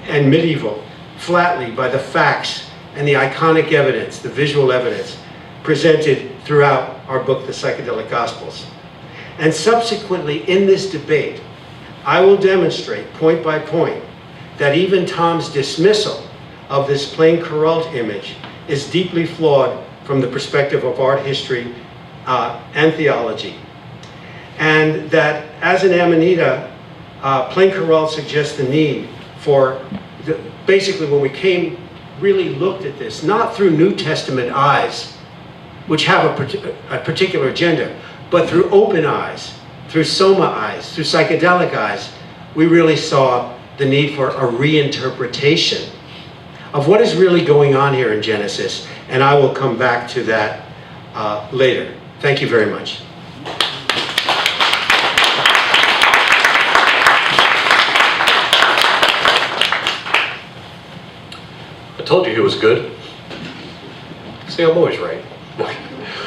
and medieval flatly by the facts and the iconic evidence, the visual evidence, presented throughout our book, The Psychedelic Gospels. And subsequently in this debate, I will demonstrate point by point that even Tom's dismissal of this plain chorale image is deeply flawed from the perspective of art history and theology. And that as an Amanita, plain chorale suggests the need for, basically when we really looked at this, not through New Testament eyes, which have a particular agenda, but through open eyes, through soma eyes, through psychedelic eyes, we really saw the need for a reinterpretation of what is really going on here in Genesis, and I will come back to that later. Thank you very much. I told you he was good. See, I'm always right.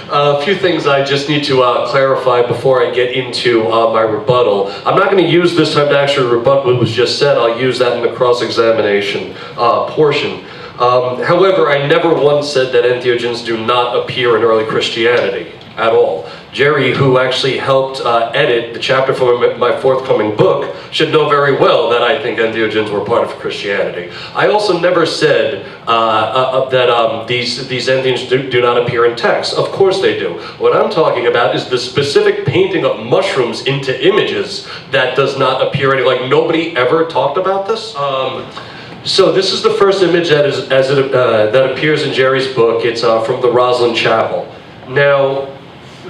A few things I just need to clarify before I get into my rebuttal. I'm not going to use this time to actually rebut what was just said. I'll use that in the cross-examination portion. However, I never once said that entheogens do not appear in early Christianity at all. Jerry, who actually helped edit the chapter for my forthcoming book, should know very well that I think entheogens were part of Christianity. I also never said that these entheogens do not appear in text. Of course they do. What I'm talking about is the specific painting of mushrooms into images that does not appear any, like nobody ever talked about this. So this is the first image that appears in Jerry's book. It's from the Roslin Chapel. Now,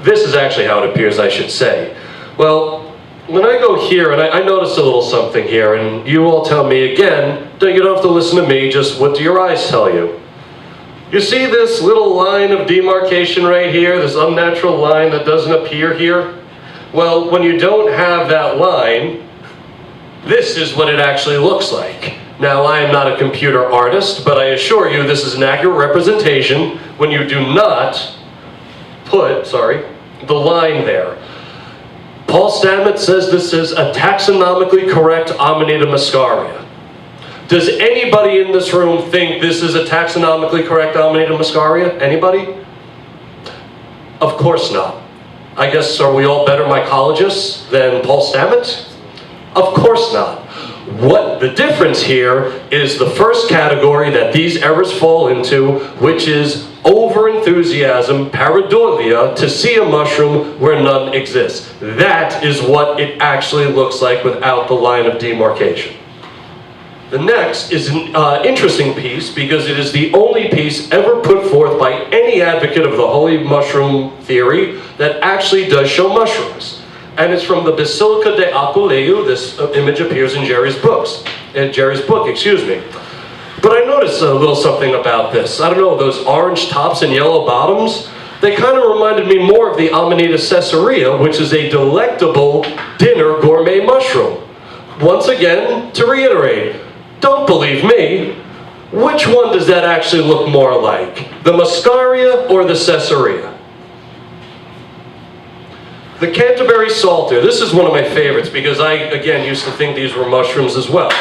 this is actually how it appears, I should say. Well, when I go here, and I noticed a little something here, and you all tell me again, you don't have to listen to me, just what do your eyes tell you? You see this little line of demarcation right here, this unnatural line that doesn't appear here? Well, when you don't have that line, This is what it actually looks like. Now, I am not a computer artist, but I assure you this is an accurate representation when you do not put, the line there. Paul Stamets says this is a taxonomically correct Amanita muscaria. Does anybody in this room think this is a taxonomically correct Amanita muscaria? Anybody? Of course not. I guess, are we all better mycologists than Paul Stamets? Of course not. What the difference here is the first category that these errors fall into, which is over-enthusiasm, pareidolia, to see a mushroom where none exists. That is what it actually looks like without the line of demarcation. The next is an interesting piece because it is the only piece ever put forth by any advocate of the holy mushroom theory that actually does show mushrooms. And it's from the Basilica de Aculeu. This image appears in Jerry's book, excuse me. But I noticed a little something about this. I don't know, those orange tops and yellow bottoms, they kind of reminded me more of the Amanita caesarea, which is a delectable dinner gourmet mushroom. Once again, to reiterate, don't believe me. Which one does that actually look more like? The muscaria or the caesarea? The Canterbury salter. This is one of my favorites because I, again, used to think these were mushrooms as well.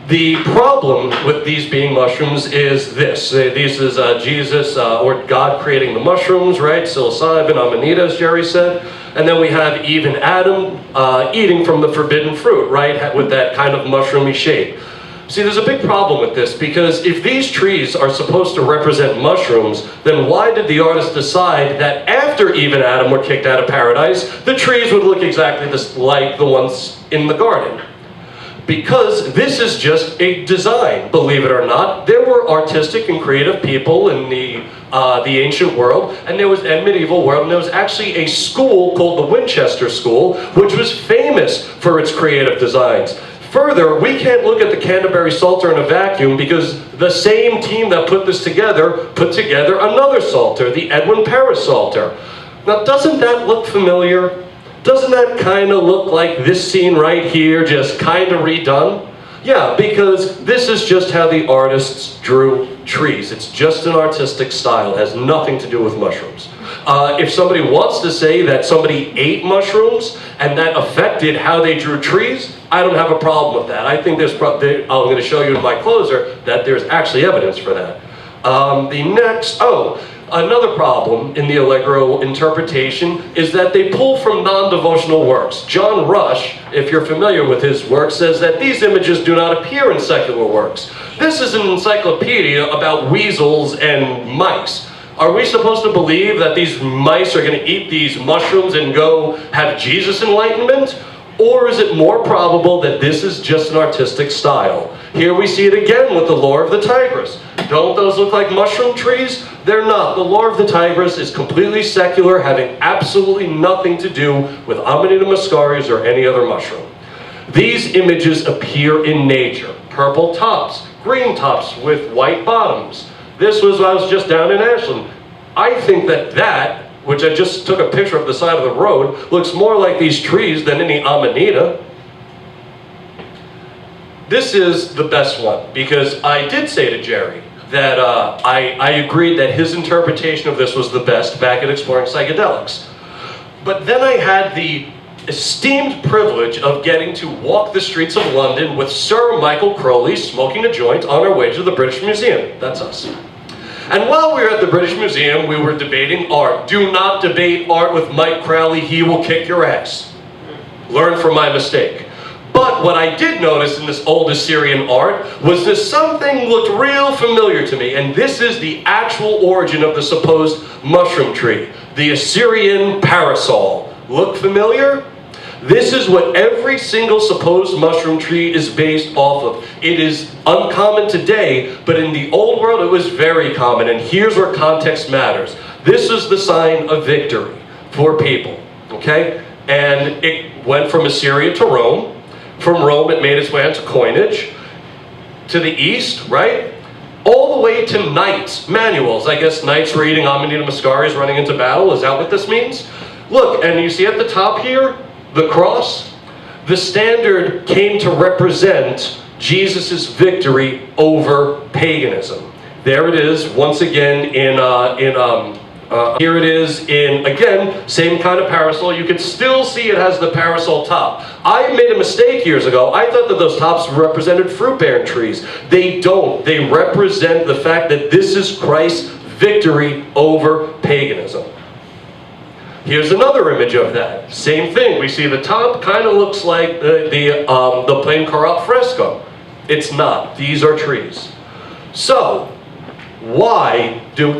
The problem with these being mushrooms is this. This is Jesus or God creating the mushrooms, right? Psilocybin, amanita, as Jerry said. And then we have Eve and Adam eating from the forbidden fruit, right? With that kind of mushroomy shape. See, there's a big problem with this because if these trees are supposed to represent mushrooms, then why did the artist decide that after Eve and Adam were kicked out of paradise, the trees would look exactly like the ones in the garden? Because this is just a design, believe it or not. There were artistic and creative people in the ancient world and medieval world, and there was actually a school called the Winchester School, which was famous for its creative designs. Further, we can't look at the Canterbury Psalter in a vacuum because the same team that put this together put together another Psalter, the Edwin Paris Psalter. Now, doesn't that look familiar? Doesn't that kind of look like this scene right here, just kind of redone? Yeah, because this is just how the artists drew trees. It's just an artistic style. It has nothing to do with mushrooms. If somebody wants to say that somebody ate mushrooms and that affected how they drew trees, I don't have a problem with that. I think I'm going to show you in my closer that there's actually evidence for that. Another problem in the Allegro interpretation is that they pull from non-devotional works. John Rush, if you're familiar with his work, says that these images do not appear in secular works. This is an encyclopedia about weasels and mice. Are we supposed to believe that these mice are going to eat these mushrooms and go have Jesus enlightenment? Or is it more probable that this is just an artistic style? Here we see it again with the lore of the Tigris. Don't those look like mushroom trees? They're not. The lore of the Tigris is completely secular, having absolutely nothing to do with Amanita muscarias or any other mushroom. These images appear in nature. Purple tops, green tops with white bottoms. I was just down in Ashland. I think that, which I just took a picture of the side of the road, looks more like these trees than any Amanita. This is the best one, because I did say to Jerry that I agreed that his interpretation of this was the best back at Exploring Psychedelics. But then I had the esteemed privilege of getting to walk the streets of London with Sir Michael Crowley smoking a joint on our way to the British Museum. That's us. And while we were at the British Museum, we were debating art. Do not debate art with Mike Crowley, he will kick your ass. Learn from my mistake. But what I did notice in this old Assyrian art was that something looked real familiar to me, and this is the actual origin of the supposed mushroom tree, the Assyrian parasol. Look familiar? This is what every single supposed mushroom tree is based off of. It is uncommon today, but in the old world it was very common, and here's where context matters. This is the sign of victory for people, okay? And it went from Assyria to Rome. From Rome it made its way into coinage, to the east, right? All the way to knights, manuals. I guess knights were eating Amanita muscarias running into battle. Is that what this means? Look, and you see at the top here, the cross? The standard came to represent Jesus' victory over paganism. There it is, once again, here it is in, again, same kind of parasol. You can still see it has the parasol top. I made a mistake years ago. I thought that those tops represented fruit-bearing trees. They don't. They represent the fact that this is Christ's victory over paganism. Here's another image of that. Same thing. We see the top kind of looks like the plain car al fresco. It's not. These are trees. So, why do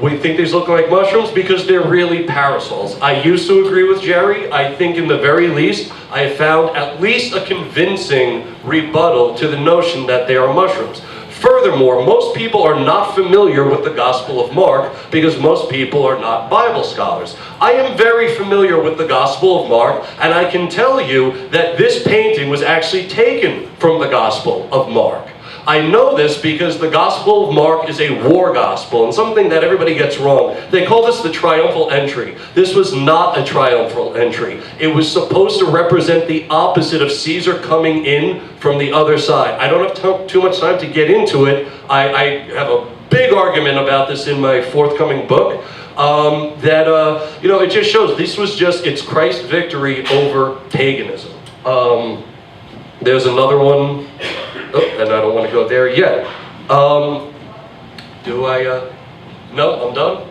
we think these look like mushrooms? Because they're really parasols. I used to agree with Jerry. I think in the very least, I have found at least a convincing rebuttal to the notion that they are mushrooms. Furthermore, most people are not familiar with the Gospel of Mark because most people are not Bible scholars. I am very familiar with the Gospel of Mark, and I can tell you that this painting was actually taken from the Gospel of Mark. I know this because the Gospel of Mark is a war gospel, and something that everybody gets wrong. They call this the triumphal entry. This was not a triumphal entry. It was supposed to represent the opposite of Caesar coming in from the other side. I don't have too much time to get into it. I have a big argument about this in my forthcoming book. It just shows this was just, it's Christ's victory over paganism. There's another one. Oh, and I don't want to go there yet. No, I'm done?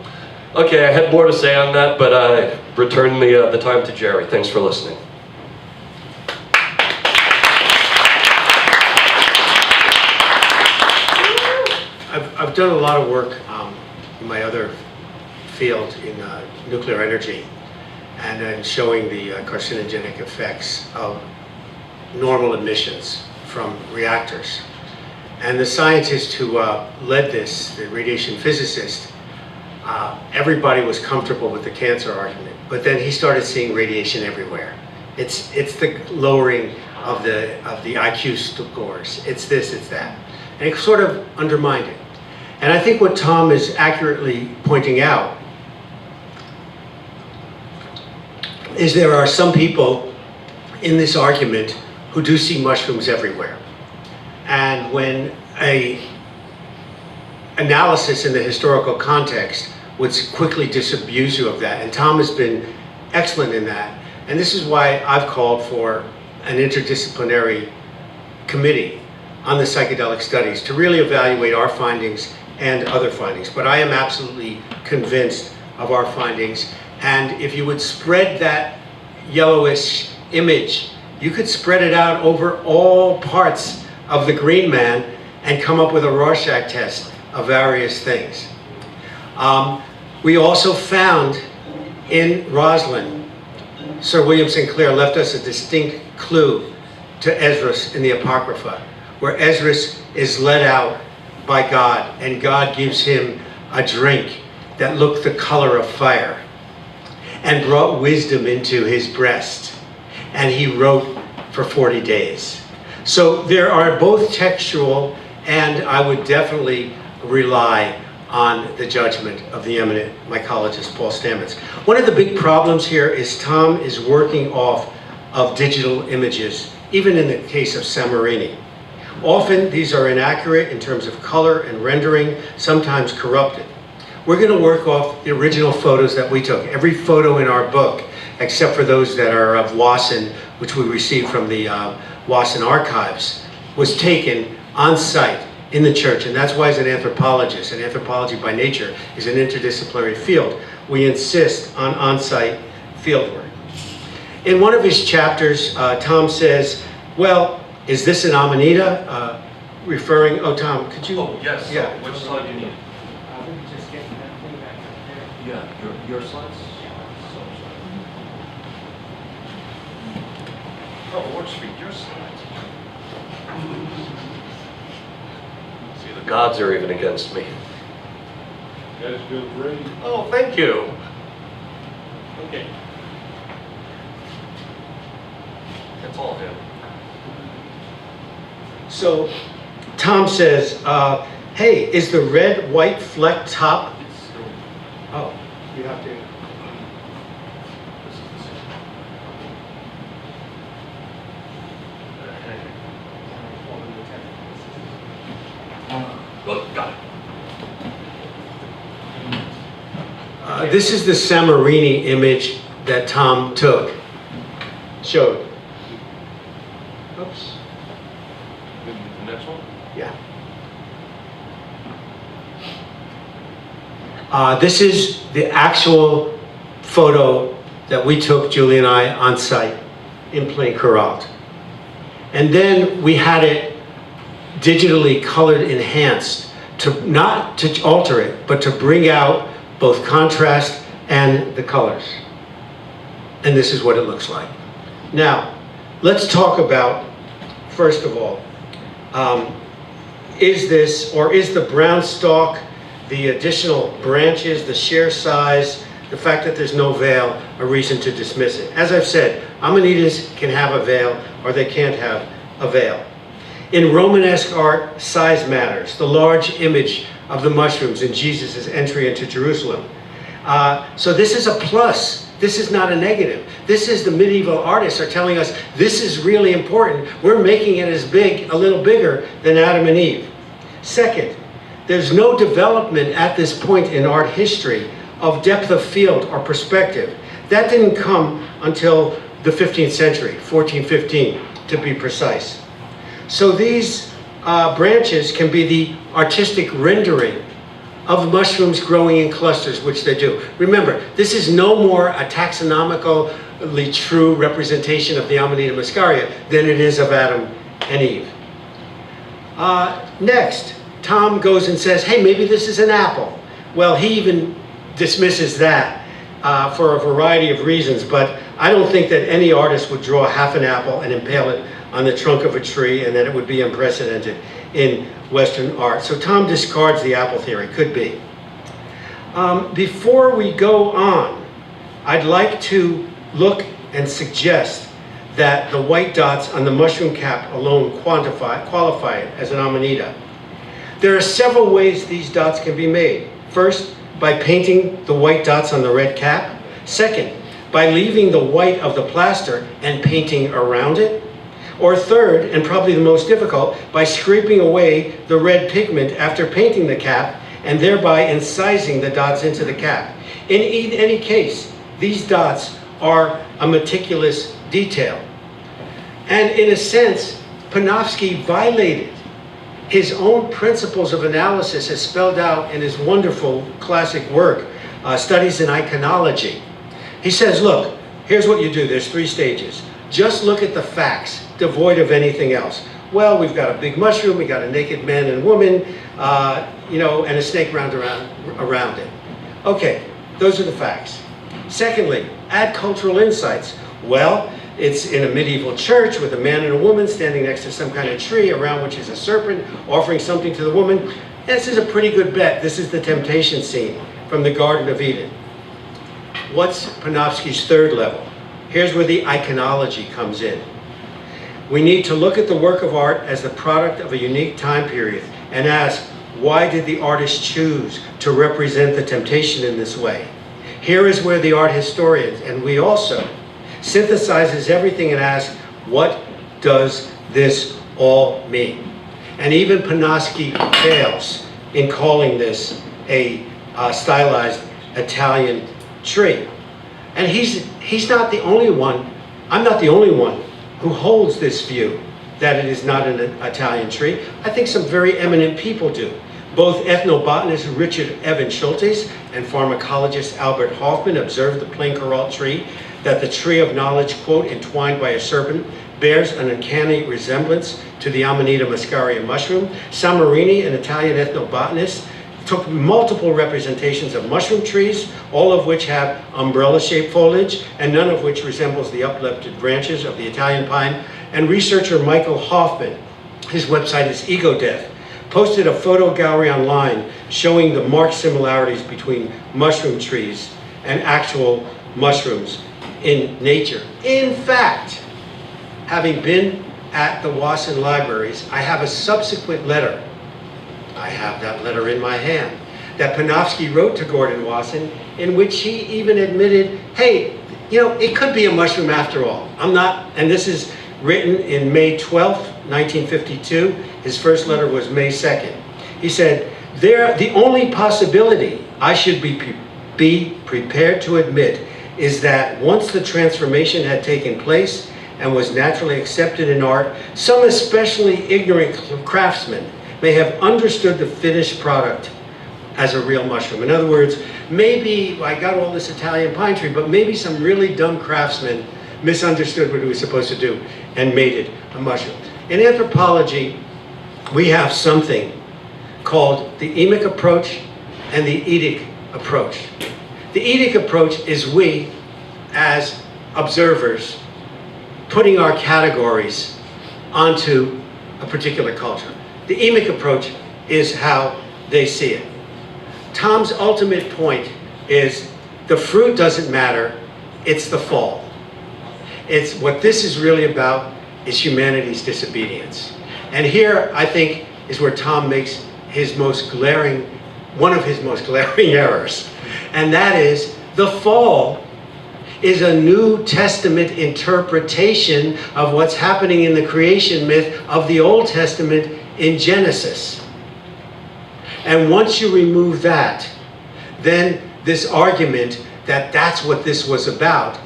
Okay, I had more to say on that, but I return the time to Jerry. Thanks for listening. I've done a lot of work in my other field in nuclear energy and in showing the carcinogenic effects of normal emissions from reactors. And the scientist who led this, the radiation physicist, everybody was comfortable with the cancer argument, but then he started seeing radiation everywhere. It's the lowering of the IQ scores. It's this, it's that. And it sort of undermined it. And I think what Tom is accurately pointing out is there are some people in this argument who do see mushrooms everywhere. And when a analysis in the historical context would quickly disabuse you of that, and Tom has been excellent in that, and this is why I've called for an interdisciplinary committee on the psychedelic studies to really evaluate our findings and other findings. But I am absolutely convinced of our findings, and if you would spread that yellowish image, you could spread it out over all parts of the Green Man and come up with a Rorschach test of various things. We also found in Roslyn, Sir William Sinclair left us a distinct clue to Esdras in the Apocrypha, where Esdras is led out by God, and God gives him a drink that looked the color of fire and brought wisdom into his breast. And he wrote for 40 days. So there are both textual, and I would definitely rely on the judgment of the eminent mycologist Paul Stamets. One of the big problems here is Tom is working off of digital images, even in the case of Samarini. Often these are inaccurate in terms of color and rendering, sometimes corrupted. We're going to work off the original photos that we took. Every photo in our book, except for those that are of Wasson, which we received from the Wasson archives, was taken on site in the church. And that's why as an anthropologist, and anthropology by nature is an interdisciplinary field, we insist on on-site fieldwork. In one of his chapters, Tom says, well, is this an Amanita? Referring, oh Tom, could you? Oh, yes. Yeah. Which slide do you need? We're just getting that thing back up there. Yeah, your slides? Oh, it works for your slides. See, the gods are even against me. You guys feel great. Oh, thank you. Okay. That's all him. So Tom says, hey, is the red, white fleck top? Oh, you have to. This is the Samarini image that Tom showed. Oops. The next one? Yeah. This is the actual photo that we took, Julie and I, on site in Plain Courant. And then we had it digitally colored enhanced, not to alter it, but to bring out both contrast and the colors. And this is what it looks like. Now, let's talk about, first of all, is the brown stalk, the additional branches, the sheer size, the fact that there's no veil, a reason to dismiss it? As I've said, Amanitas can have a veil or they can't have a veil. In Romanesque art, size matters. The large image of the mushrooms in Jesus' entry into Jerusalem. So this is a plus. This is not a negative. This is the medieval artists are telling us this is really important. We're making it as big, a little bigger than Adam and Eve. Second, there's no development at this point in art history of depth of field or perspective. That didn't come until the 15th century, 1415 to be precise. So these branches can be the artistic rendering of mushrooms growing in clusters, which they do. Remember, this is no more a taxonomically true representation of the Amanita muscaria than it is of Adam and Eve. Next, Tom goes and says, hey, maybe this is an apple. Well, he even dismisses that for a variety of reasons, but I don't think that any artist would draw half an apple and impale it on the trunk of a tree and that it would be unprecedented in Western art. So Tom discards the apple theory, could be. Before we go on, I'd like to look and suggest that the white dots on the mushroom cap alone qualify it as an Amanita. There are several ways these dots can be made. First, by painting the white dots on the red cap. Second, by leaving the white of the plaster and painting around it. Or third, and probably the most difficult, by scraping away the red pigment after painting the cap and thereby incising the dots into the cap. In any case, these dots are a meticulous detail. And in a sense, Panofsky violated his own principles of analysis as spelled out in his wonderful classic work, Studies in Iconology. He says, look, here's what you do. There's 3 stages. Just look at the facts, devoid of anything else. Well, we've got a big mushroom, we got a naked man and woman, and a snake round around it. Okay, those are the facts. Secondly, add cultural insights. Well, it's in a medieval church with a man and a woman standing next to some kind of tree around which is a serpent offering something to the woman. This is a pretty good bet. This is the temptation scene from the Garden of Eden. What's Panofsky's third level? Here's where the iconology comes in. We need to look at the work of art as the product of a unique time period and ask, why did the artist choose to represent the temptation in this way? Here is where the art historian, and we also, synthesizes everything and asks, what does this all mean? And even Panofsky fails in calling this a stylized Italian tree. And he's not the only one, I'm not the only one who holds this view that it is not an Italian tree. I think some very eminent people do. Both ethnobotanist Richard Evan Schultes and pharmacologist Albert Hoffman observed the plain coral tree, that the tree of knowledge, quote, entwined by a serpent, bears an uncanny resemblance to the Amanita muscaria mushroom. Samarini, an Italian ethnobotanist, took multiple representations of mushroom trees, all of which have umbrella-shaped foliage, and none of which resembles the uplifted branches of the Italian pine. And researcher Michael Hoffman, his website is Ego Death, posted a photo gallery online showing the marked similarities between mushroom trees and actual mushrooms in nature. In fact, having been at the Wasson Libraries, I have a subsequent letter, I have that letter in my hand, that Panofsky wrote to Gordon Wasson, in which he even admitted, hey, it could be a mushroom after all. I'm not, and this is written in May 12th, 1952. His first letter was May 2nd. He said, the only possibility I should be be prepared to admit is that once the transformation had taken place and was naturally accepted in art, some especially ignorant craftsmen may have understood the finished product as a real mushroom. In other words, maybe I got all this Italian pine tree, but maybe some really dumb craftsmen misunderstood what it was supposed to do and made it a mushroom. In anthropology, we have something called the emic approach and the etic approach. The etic approach is we, as observers, putting our categories onto a particular culture. The emic approach is how they see it. Tom's ultimate point is the fruit doesn't matter, it's the fall. It's what this is really about is humanity's disobedience. And here, I think, is where Tom makes his most glaring, one of his most glaring errors. And that is, the fall is a New Testament interpretation of what's happening in the creation myth of the Old Testament in Genesis. And once you remove that, then this argument that that's what this was about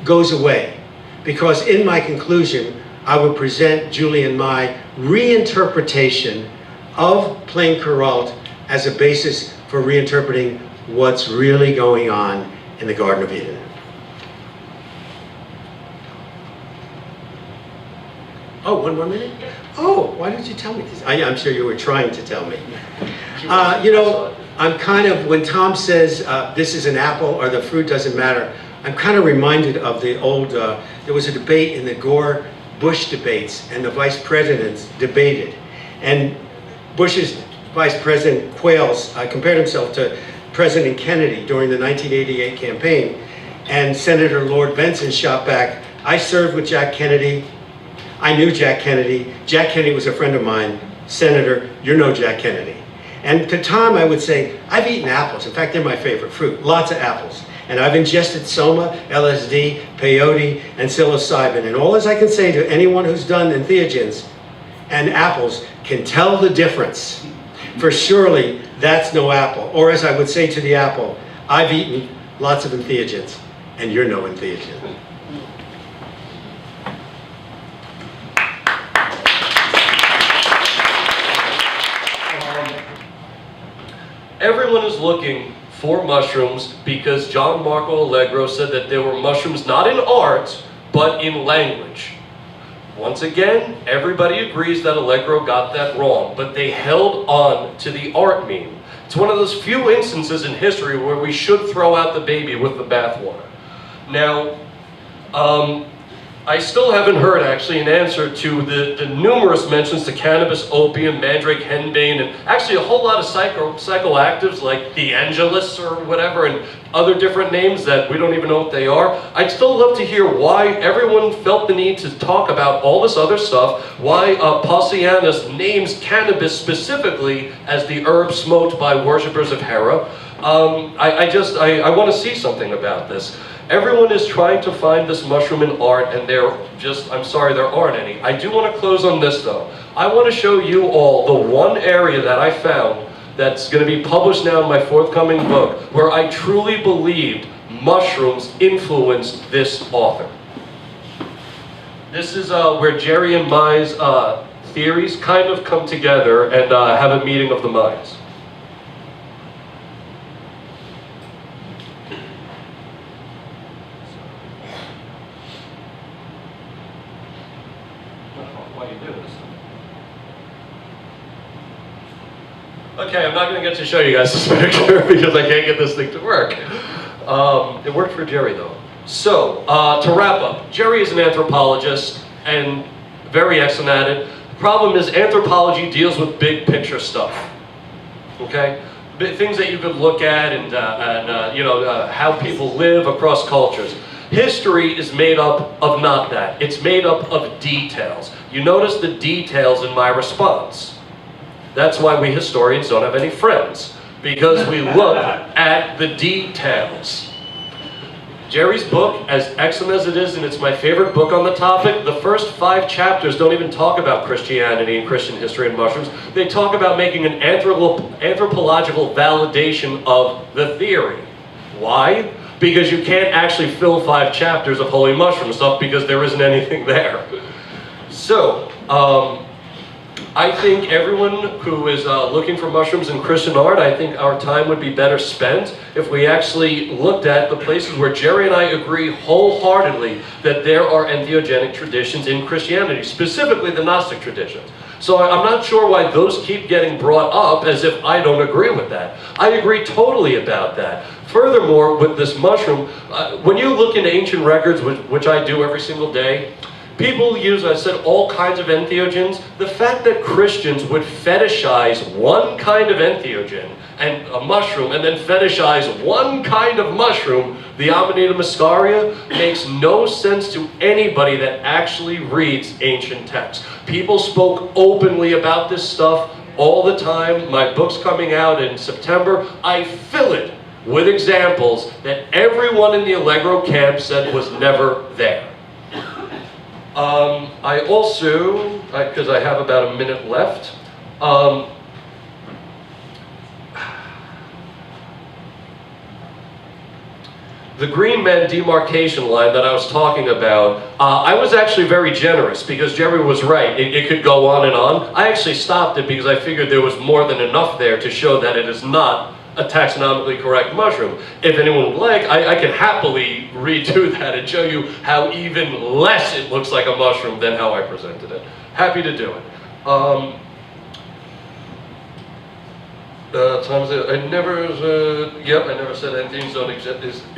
goes away. Because in my conclusion, I would present Julie and my reinterpretation of Plain Kuralt as a basis for reinterpreting what's really going on in the Garden of Eden. Oh, one more minute? Oh, why didn't you tell me this? I'm sure you were trying to tell me. You know, I'm kind of, when Tom says this is an apple or the fruit doesn't matter, I'm kind of reminded of the old, there was a debate in the Gore-Bush debates, and the vice presidents debated. And Bush's vice president, Quayles, compared himself to President Kennedy during the 1988 campaign. And Senator Lord Benson shot back, I served with Jack Kennedy. I knew Jack Kennedy. Jack Kennedy was a friend of mine. Senator, you're no Jack Kennedy. And to Tom, I would say, I've eaten apples. In fact, they're my favorite fruit. Lots of apples. And I've ingested soma, LSD, peyote, and psilocybin. And all as I can say to anyone who's done entheogens and apples can tell the difference. For surely, that's no apple. Or as I would say to the apple, I've eaten lots of entheogens, and you're no entheogen. Everyone is looking for mushrooms because John Marco Allegro said that there were mushrooms not in art, but in language. Once again, everybody agrees that Allegro got that wrong, but they held on to the art meme. It's one of those few instances in history where we should throw out the baby with the bathwater. Now, I still haven't heard actually an answer to the numerous mentions to cannabis, opium, mandrake, henbane, and actually a whole lot of psychoactives like the Angelus or whatever, and other different names that we don't even know what they are. I'd still love to hear why everyone felt the need to talk about all this other stuff, why Paulsianus names cannabis specifically as the herb smoked by worshippers of Hera. I want to see something about this. Everyone is trying to find this mushroom in art, and I'm sorry, there aren't any. I do want to close on this though. I want to show you all the one area that I found that's going to be published now in my forthcoming book, where I truly believed mushrooms influenced this author. This is where Jerry and Mai's theories kind of come together and have a meeting of the minds. Okay, I'm not going to get to show you guys this picture because I can't get this thing to work. It worked for Jerry though. So, to wrap up, Jerry is an anthropologist and very excellent at it. The problem is anthropology deals with big picture stuff, okay? Things that you could look at and how people live across cultures. History is made up of not that. It's made up of details. You notice the details in my response. That's why we historians don't have any friends, because we look at the details. Jerry's book, as excellent as it is, and it's my favorite book on the topic, the first 5 chapters don't even talk about Christianity and Christian history and mushrooms. They talk about making an anthropological validation of the theory. Why? Because you can't actually fill 5 chapters of holy mushroom stuff because there isn't anything there. So, I think everyone who is looking for mushrooms in Christian art, I think our time would be better spent if we actually looked at the places where Jerry and I agree wholeheartedly that there are entheogenic traditions in Christianity, specifically the Gnostic traditions. So I'm not sure why those keep getting brought up as if I don't agree with that. I agree totally about that. Furthermore, with this mushroom, when you look into ancient records, which I do every single day, people use, I said, all kinds of entheogens. The fact that Christians would fetishize one kind of entheogen and a mushroom, and then fetishize one kind of mushroom, the Amanita muscaria, makes no sense to anybody that actually reads ancient texts. People spoke openly about this stuff all the time. My book's coming out in September. I fill it with examples that everyone in the Allegro camp said was never there. I also, because I have about a minute left, the Green Men demarcation line that I was talking about, I was actually very generous because Jerry was right. It could go on and on. I actually stopped it because I figured there was more than enough there to show that it is not a taxonomically correct mushroom. If anyone would like, I can happily redo that and show you how even less it looks like a mushroom than how I presented it. Happy to do it. I never said anything don't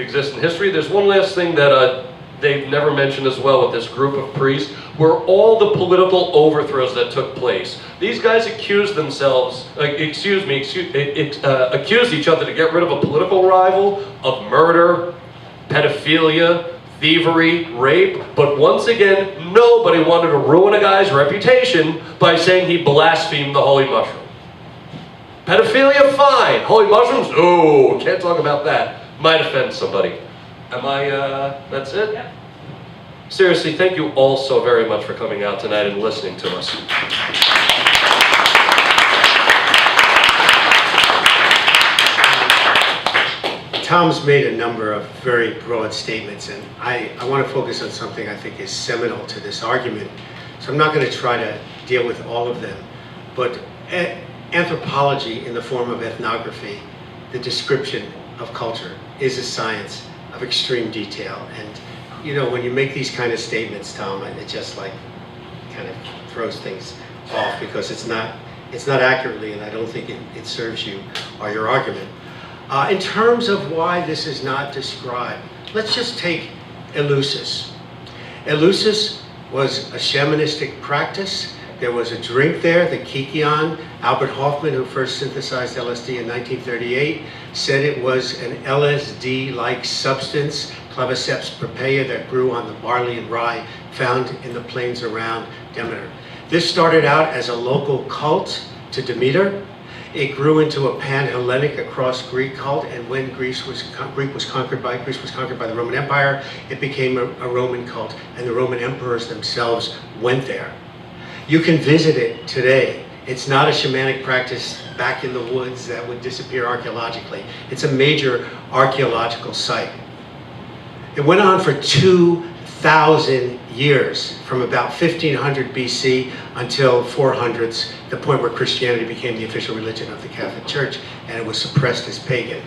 exist in history. There's one last thing that they've never mentioned as well with this group of priests, were all the political overthrows that took place. These guys accused themselves, accused each other to get rid of a political rival, of murder, pedophilia, thievery, rape, but once again, nobody wanted to ruin a guy's reputation by saying he blasphemed the holy mushroom. Pedophilia, fine. Holy mushrooms, oh, can't talk about that. Might offend somebody. That's it? Yeah. Seriously, thank you all so very much for coming out tonight and listening to us. Tom's made a number of very broad statements, and I want to focus on something I think is seminal to this argument. So I'm not going to try to deal with all of them, but anthropology in the form of ethnography, the description of culture, is a science of extreme detail. And you know, when you make these kind of statements, Tom, it just like kind of throws things off because it's not accurately, and I don't think it serves you or your argument. In terms of why this is not described, let's just take Eleusis. Eleusis was a shamanistic practice. There was a drink there, the Kikion. Albert Hoffman, who first synthesized LSD in 1938, said it was an LSD-like substance, Claviceps purpurea, that grew on the barley and rye found in the plains around Demeter. This started out as a local cult to Demeter. It grew into a pan-Hellenic across Greek cult, and when Greece was conquered by the Roman Empire, it became a Roman cult, and the Roman emperors themselves went there. You can visit it today. It's not a shamanic practice back in the woods that would disappear archaeologically. It's a major archaeological site. It went on for 2,000 years, from about 1500 BC until 400s, the point where Christianity became the official religion of the Catholic Church, and it was suppressed as pagan.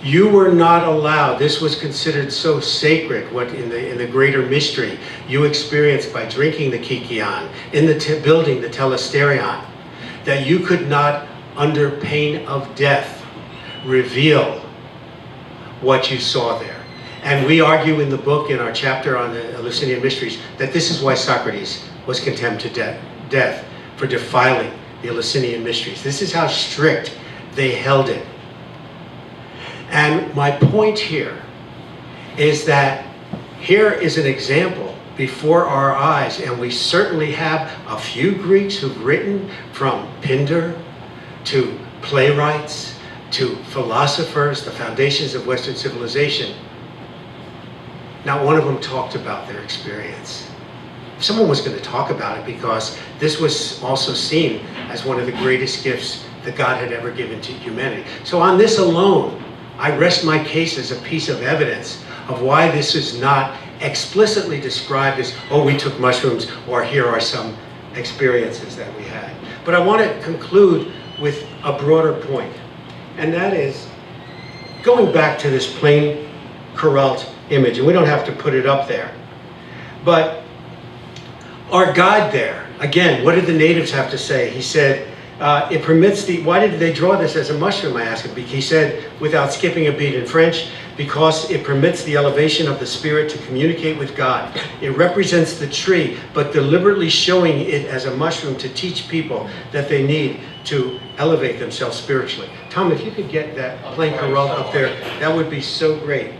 You were not allowed, this was considered so sacred, what in the greater mystery you experienced by drinking the Kikion, in the building the Telesterion, that you could not, under pain of death, reveal what you saw there. And we argue in the book, in our chapter on the Eleusinian Mysteries, that this is why Socrates was condemned to death for defiling the Eleusinian Mysteries. This is how strict they held it. And my point here is that here is an example before our eyes, and we certainly have a few Greeks who've written, from Pindar to playwrights to philosophers, the foundations of Western civilization. Not one of them talked about their experience. If someone was going to talk about it, because this was also seen as one of the greatest gifts that God had ever given to humanity. So on this alone, I rest my case as a piece of evidence of why this is not explicitly described as, oh, we took mushrooms, or here are some experiences that we had. But I want to conclude with a broader point, and that is going back to this plain corralt image, and we don't have to put it up there. But our guide there, again, what did the natives have to say? He said, it permits the, why did they draw this as a mushroom, I asked him. He said, without skipping a beat in French, because it permits the elevation of the spirit to communicate with God. It represents the tree, but deliberately showing it as a mushroom to teach people that they need to elevate themselves spiritually. Tom, if you could get that plain corral up there, that would be so great.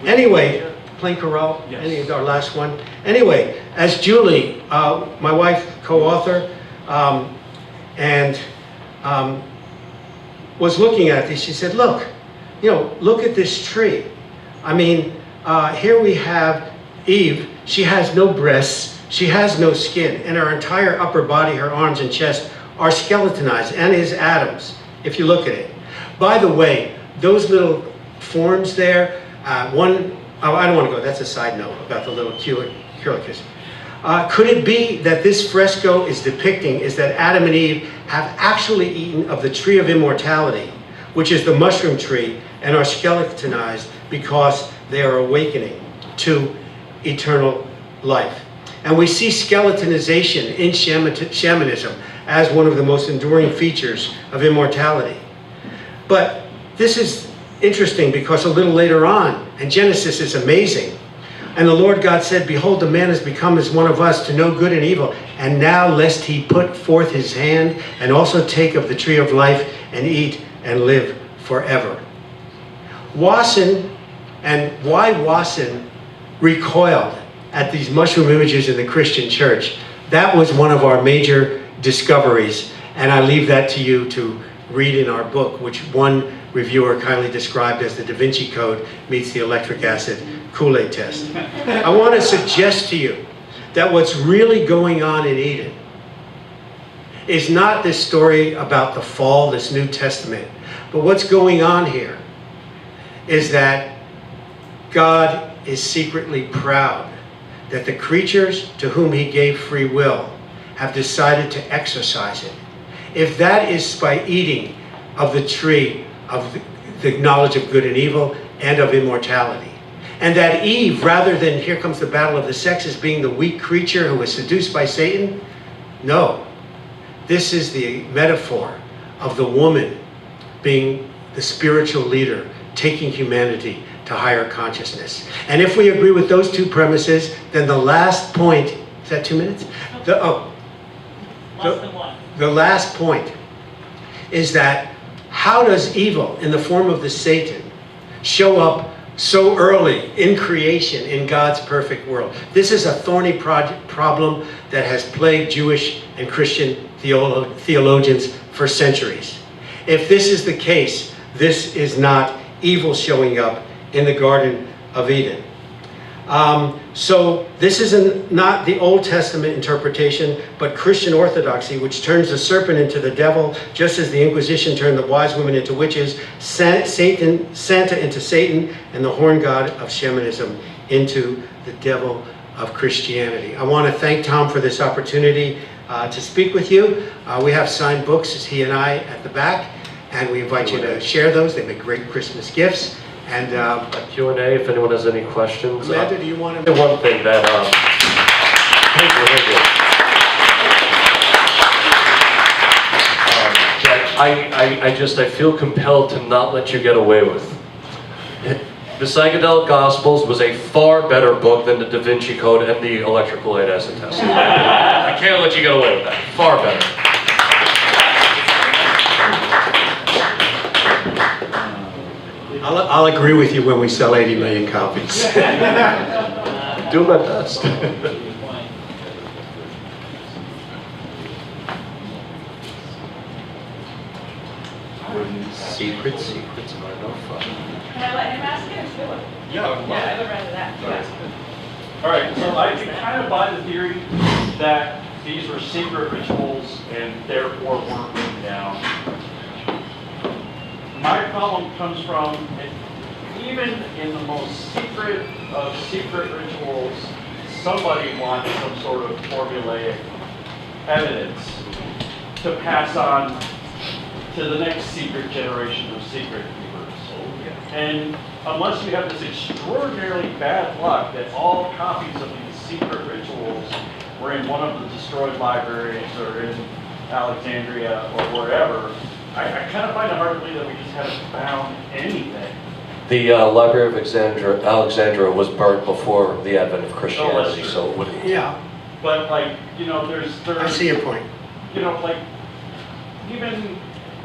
Anyway, plain corral, yes. Our last one. Anyway, as Julie, my wife, co-author, was looking at this, she said, look, look at this tree. I mean, here we have Eve. She has no breasts. She has no skin. And her entire upper body, her arms and chest, are skeletonized, and is atoms, if you look at it. By the way, those little forms there, I don't want to go, that's a side note about the little curlicus. Could it be that this fresco is depicting is that Adam and Eve have actually eaten of the tree of immortality, which is the mushroom tree, and are skeletonized because they are awakening to eternal life? And we see skeletonization in shamanism as one of the most enduring features of immortality. But this is interesting because a little later on, and Genesis is amazing, and the Lord God said, behold, the man has become as one of us to know good and evil. And now lest he put forth his hand and also take of the tree of life and eat and live forever. Wasson, and why Wasson recoiled at these mushroom images in the Christian church, that was one of our major discoveries. And I leave that to you to read in our book, which one reviewer kindly described as the Da Vinci Code meets the electric acid Kool-Aid test. I want to suggest to you that what's really going on in Eden is not this story about the fall, this New Testament, but what's going on here is that God is secretly proud that the creatures to whom he gave free will have decided to exercise it. If that is by eating of the tree of the knowledge of good and evil and of immortality. And that Eve, rather than here comes the battle of the sexes, being the weak creature who was seduced by Satan, no. This is the metaphor of the woman being the spiritual leader, taking humanity to higher consciousness. And if we agree with those two premises, then the last point, is that 2 minutes? Less than one. The last point is that how does evil in the form of the Satan show up so early in creation in God's perfect world? This is a thorny problem that has plagued Jewish and Christian theologians for centuries. If this is the case, this is not evil showing up in the Garden of Eden. So this is not the Old Testament interpretation, but Christian orthodoxy, which turns the serpent into the devil, just as the Inquisition turned the wise women into witches, Santa into Satan, and the horn god of shamanism into the devil of Christianity. I want to thank Tom for this opportunity to speak with you. We have signed books, he and I, at the back, and we invite you to share those. They make great Christmas gifts. And Q&A, if anyone has any questions. Amanda, do you want to? One thing that, I feel compelled to not let you get away with. The Psychedelic Gospels was a far better book than the Da Vinci Code and the electrical light acid test. I can't let you get away with that. Far better. I'll agree with you when we sell 80 million copies. Do my best. Secrets are no fun. Can I let him ask it? Yeah. I would rather that. All right, so I can kind of buy the theory that these were secret rituals and therefore weren't written down. My problem comes from, even in the most secret of secret rituals, somebody wants some sort of formulaic evidence to pass on to the next secret generation of secret keepers. And unless you have this extraordinarily bad luck that all copies of these secret rituals were in one of the destroyed libraries or in Alexandria or wherever, I kind of find it hard to believe that we just haven't found anything. The Library of Alexandria was burnt before the advent of Christianity, true. so it would. Yeah, But like, you know, there's I see your point. you know, like, even,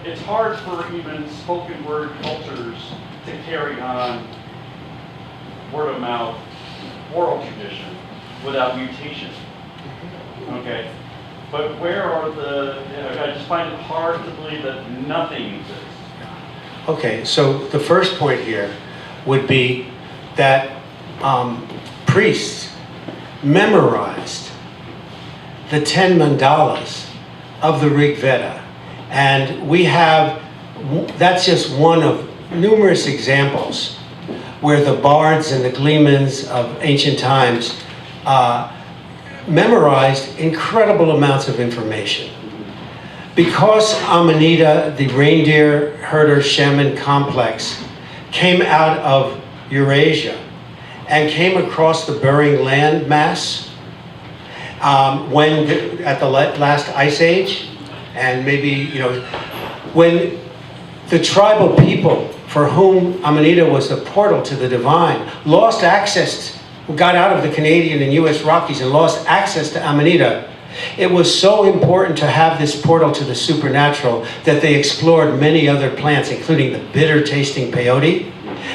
it's hard for even spoken word cultures to carry on word of mouth oral tradition without mutation. Okay? But where are the, you know, I just find it hard to believe that nothing exists. Okay, so the first point here would be that priests memorized the 10 mandalas of the Rig Veda. And we have, that's just one of numerous examples where the bards and the gleemans of ancient times memorized incredible amounts of information. Because Amanita, the reindeer herder shaman complex, came out of Eurasia and came across the Bering land mass at the last ice age, and maybe, you know, when the tribal people for whom Amanita was the portal to the divine lost access, got out of the Canadian and US Rockies and lost access to Amanita, it was so important to have this portal to the supernatural that they explored many other plants, including the bitter tasting peyote.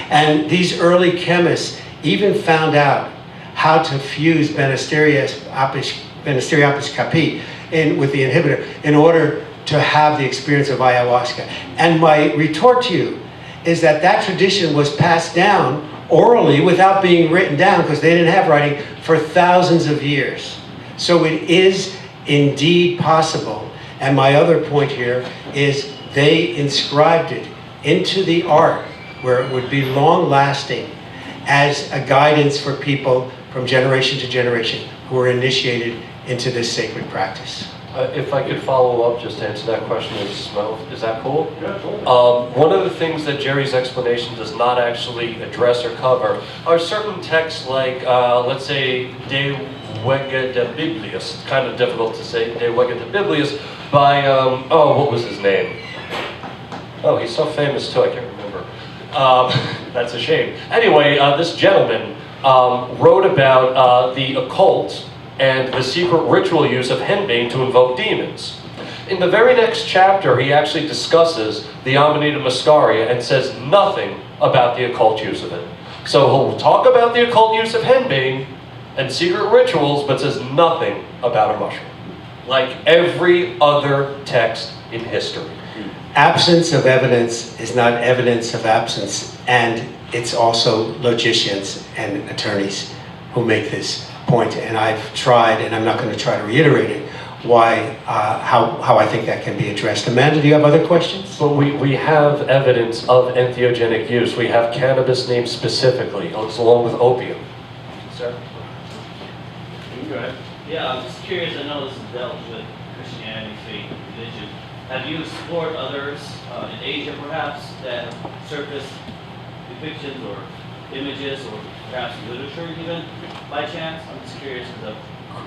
And these early chemists even found out how to fuse Banisteriopsis capi with the inhibitor in order to have the experience of ayahuasca. And my retort to you is that that tradition was passed down orally without being written down, because they didn't have writing, for thousands of years. So it is indeed possible. And my other point here is they inscribed it into the art where it would be long lasting as a guidance for people from generation to generation who are initiated into this sacred practice. If I could follow up, just to answer that question as well, is that cool? Yeah, totally. One of the things that Jerry's explanation does not actually address or cover are certain texts like, let's say, De Wege de Biblius. It's kind of difficult to say, De Wege de Biblius, by, what was his name? Oh, he's so famous too, I can't remember. That's a shame. Anyway, this gentleman wrote about the occult and the secret ritual use of henbane to invoke demons. In the very next chapter, he actually discusses the Amanita muscaria and says nothing about the occult use of it. So he'll talk about the occult use of henbane and secret rituals, but says nothing about a mushroom, like every other text in history. Absence of evidence is not evidence of absence, and it's also logicians and attorneys who make this point, and I've tried, and I'm not going to try to reiterate it, why, how I think that can be addressed. Amanda, do you have other questions? But we have evidence of entheogenic use. We have cannabis named specifically, along with opium. Sir? Go ahead. Yeah, I'm just curious. I know this is dealt with Christianity, faith, religion. Have you explored others in Asia, perhaps, that have surfaced depictions or images, or perhaps literature even, by chance? I'm just curious.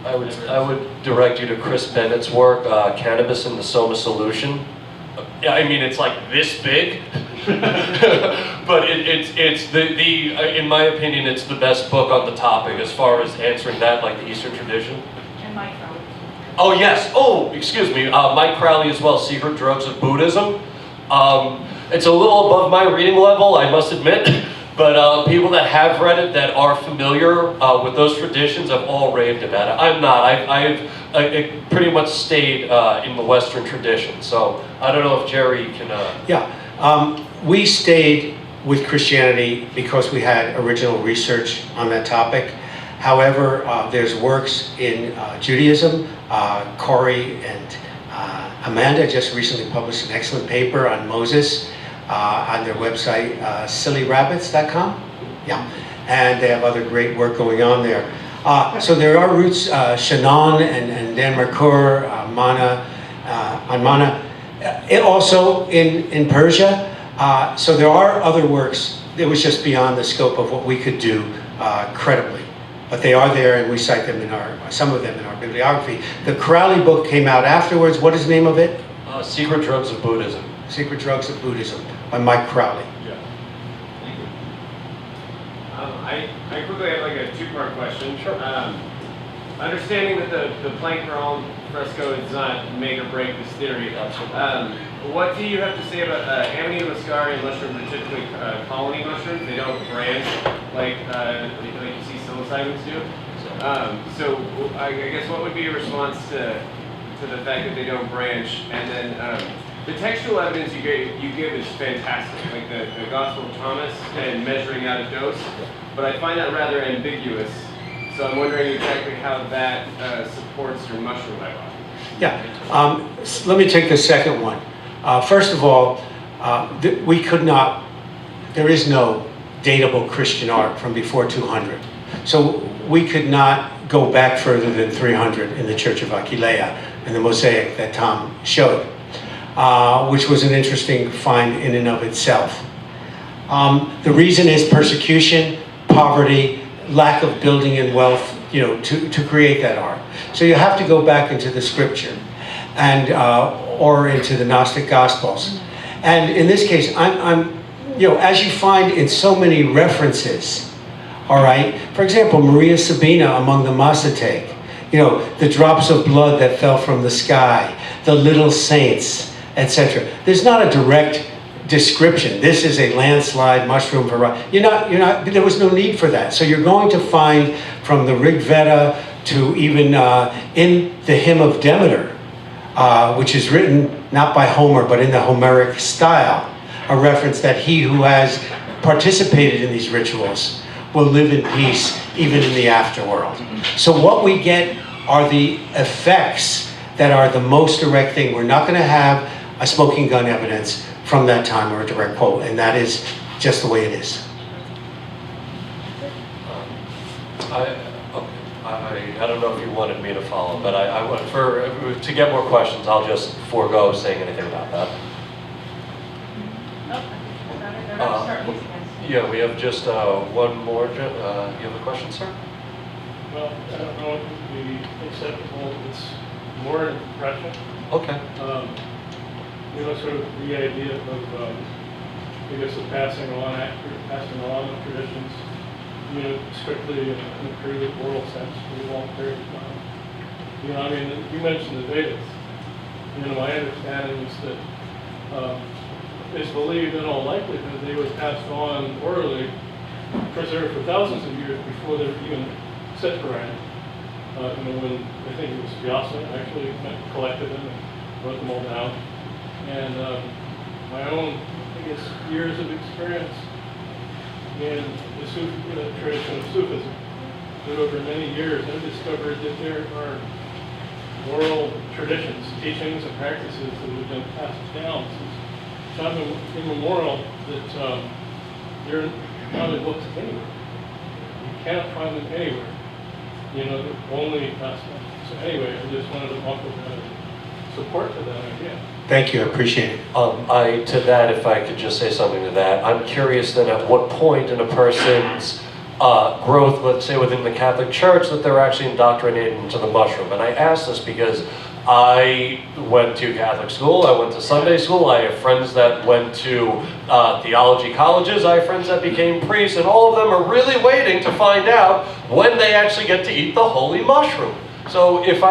I would direct you to Chris Bennett's work, Cannabis in the Soma Solution. I mean, it's like this big, but it's in my opinion, it's the best book on the topic as far as answering that, like the Eastern tradition. And Mike Crowley. Oh yes. Oh, excuse me. Mike Crowley as well. Secret Drugs of Buddhism. It's a little above my reading level, I must admit. But people that have read it, that are familiar with those traditions, have all raved about it. I'm not. I've pretty much stayed in the Western tradition. So I don't know if Jerry can. Yeah, we stayed with Christianity because we had original research on that topic. However, there's works in Judaism. Corey and Amanda just recently published an excellent paper on Moses. on their website, sillyrabbits.com. Yeah, and they have other great work going on there. So there are roots, Shannon and Dan Merkur, Mana, also in Persia. So there are other works. It was just beyond the scope of what we could do credibly. But they are there, and we cite them some of them in our bibliography. The Crowley book came out afterwards. What is the name of it? Secret Drugs of Buddhism. Secret Drugs of Buddhism by Mike Crowley. Yeah. I quickly have like a two-part question. Sure. Understanding that the Planck realm fresco does not make or break this theory, what do you have to say about Amanita muscari mushrooms are typically colony mushrooms? They don't branch like you see psilocybins do. So I guess what would be your response to the fact that they don't branch? And then the textual evidence you give is fantastic, like the Gospel of Thomas and measuring out a dose. But I find that rather ambiguous. So I'm wondering exactly how that supports your mushroom hypothesis. Yeah, let me take the second one. First of all, we could not, there is no datable Christian art from before 200. So we could not go back further than 300 in the Church of Aquileia and the mosaic that Tom showed, which was an interesting find in and of itself. The reason is persecution, poverty, lack of building and wealth, to create that art. So you have to go back into the scripture and or into the Gnostic Gospels. And in this case, I'm as you find in so many references, all right. For example, Maria Sabina among the Mazatec, the drops of blood that fell from the sky, the little saints, etc. There's not a direct description. This is a landslide mushroom variety. There was no need for that. So you're going to find from the Rig Veda to even in the Hymn of Demeter, which is written not by Homer, but in the Homeric style, a reference that he who has participated in these rituals will live in peace even in the afterworld. So what we get are the effects that are the most direct thing. We're not going to have a smoking gun evidence from that time or a direct quote, and that is just the way it is. I don't know if you wanted me to follow, but to get more questions, I'll just forego saying anything about that. Yeah, we have just one more. You have a question, sir? Well, I don't know if it would be acceptable. It's more an impression. Okay. Sort of the idea of, I guess, the passing on of traditions, strictly in a purely oral sense for a long period of time. You mentioned the Vedas. My understanding is that it's believed in all likelihood they were passed on orally, preserved for thousands of years before they were even set to writing. When I think it was Vyasa actually collected them and wrote them all down. And my own, years of experience in the tradition of Sufism, that over many years I've discovered that there are oral traditions, teachings, and practices that have been passed down since time immemorial that they're not in books anywhere. You can't find them anywhere. They're only passed down. So anyway, I just wanted to offer that support to that idea. Thank you, I appreciate it. To that, if I could just say something to that, I'm curious then at what point in a person's growth, let's say within the Catholic Church, that they're actually indoctrinated into the mushroom. And I ask this because I went to Catholic school, I went to Sunday school, I have friends that went to theology colleges, I have friends that became priests, and all of them are really waiting to find out when they actually get to eat the holy mushroom. So if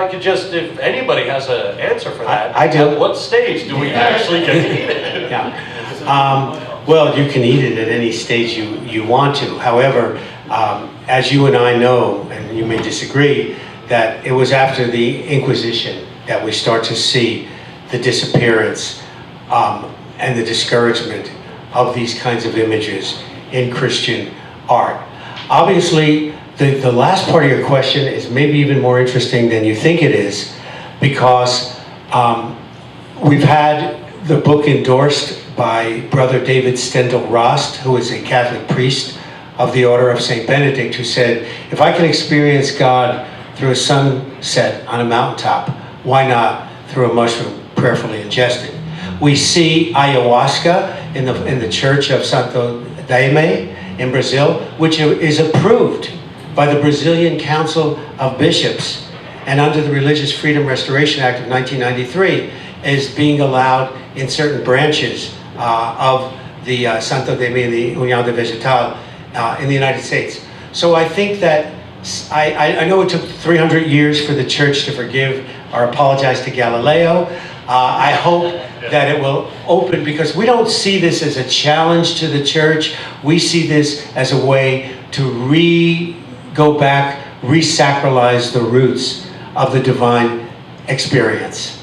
anybody has an answer for that, I do. At what stage do we actually get to eat it? Yeah. Well, you can eat it at any stage you want to. However, as you and I know, and you may disagree, that it was after the Inquisition that we start to see the disappearance and the discouragement of these kinds of images in Christian art. Obviously, the last part of your question is maybe even more interesting than you think it is, because we've had the book endorsed by Brother David Stendhal Rost, who is a Catholic priest of the Order of St. Benedict, who said, if I can experience God through a sunset on a mountaintop, why not through a mushroom prayerfully ingested? We see ayahuasca in the Church of Santo Daime in Brazil, which is approved by the Brazilian Council of Bishops, and under the Religious Freedom Restoration Act of 1993 is being allowed in certain branches of the Santo Daime and the União de Vegetal in the United States. So I think that, I know it took 300 years for the church to forgive or apologize to Galileo. I hope that it will open, because we don't see this as a challenge to the church. We see this as a way to go back, re-sacralize the roots of the divine experience.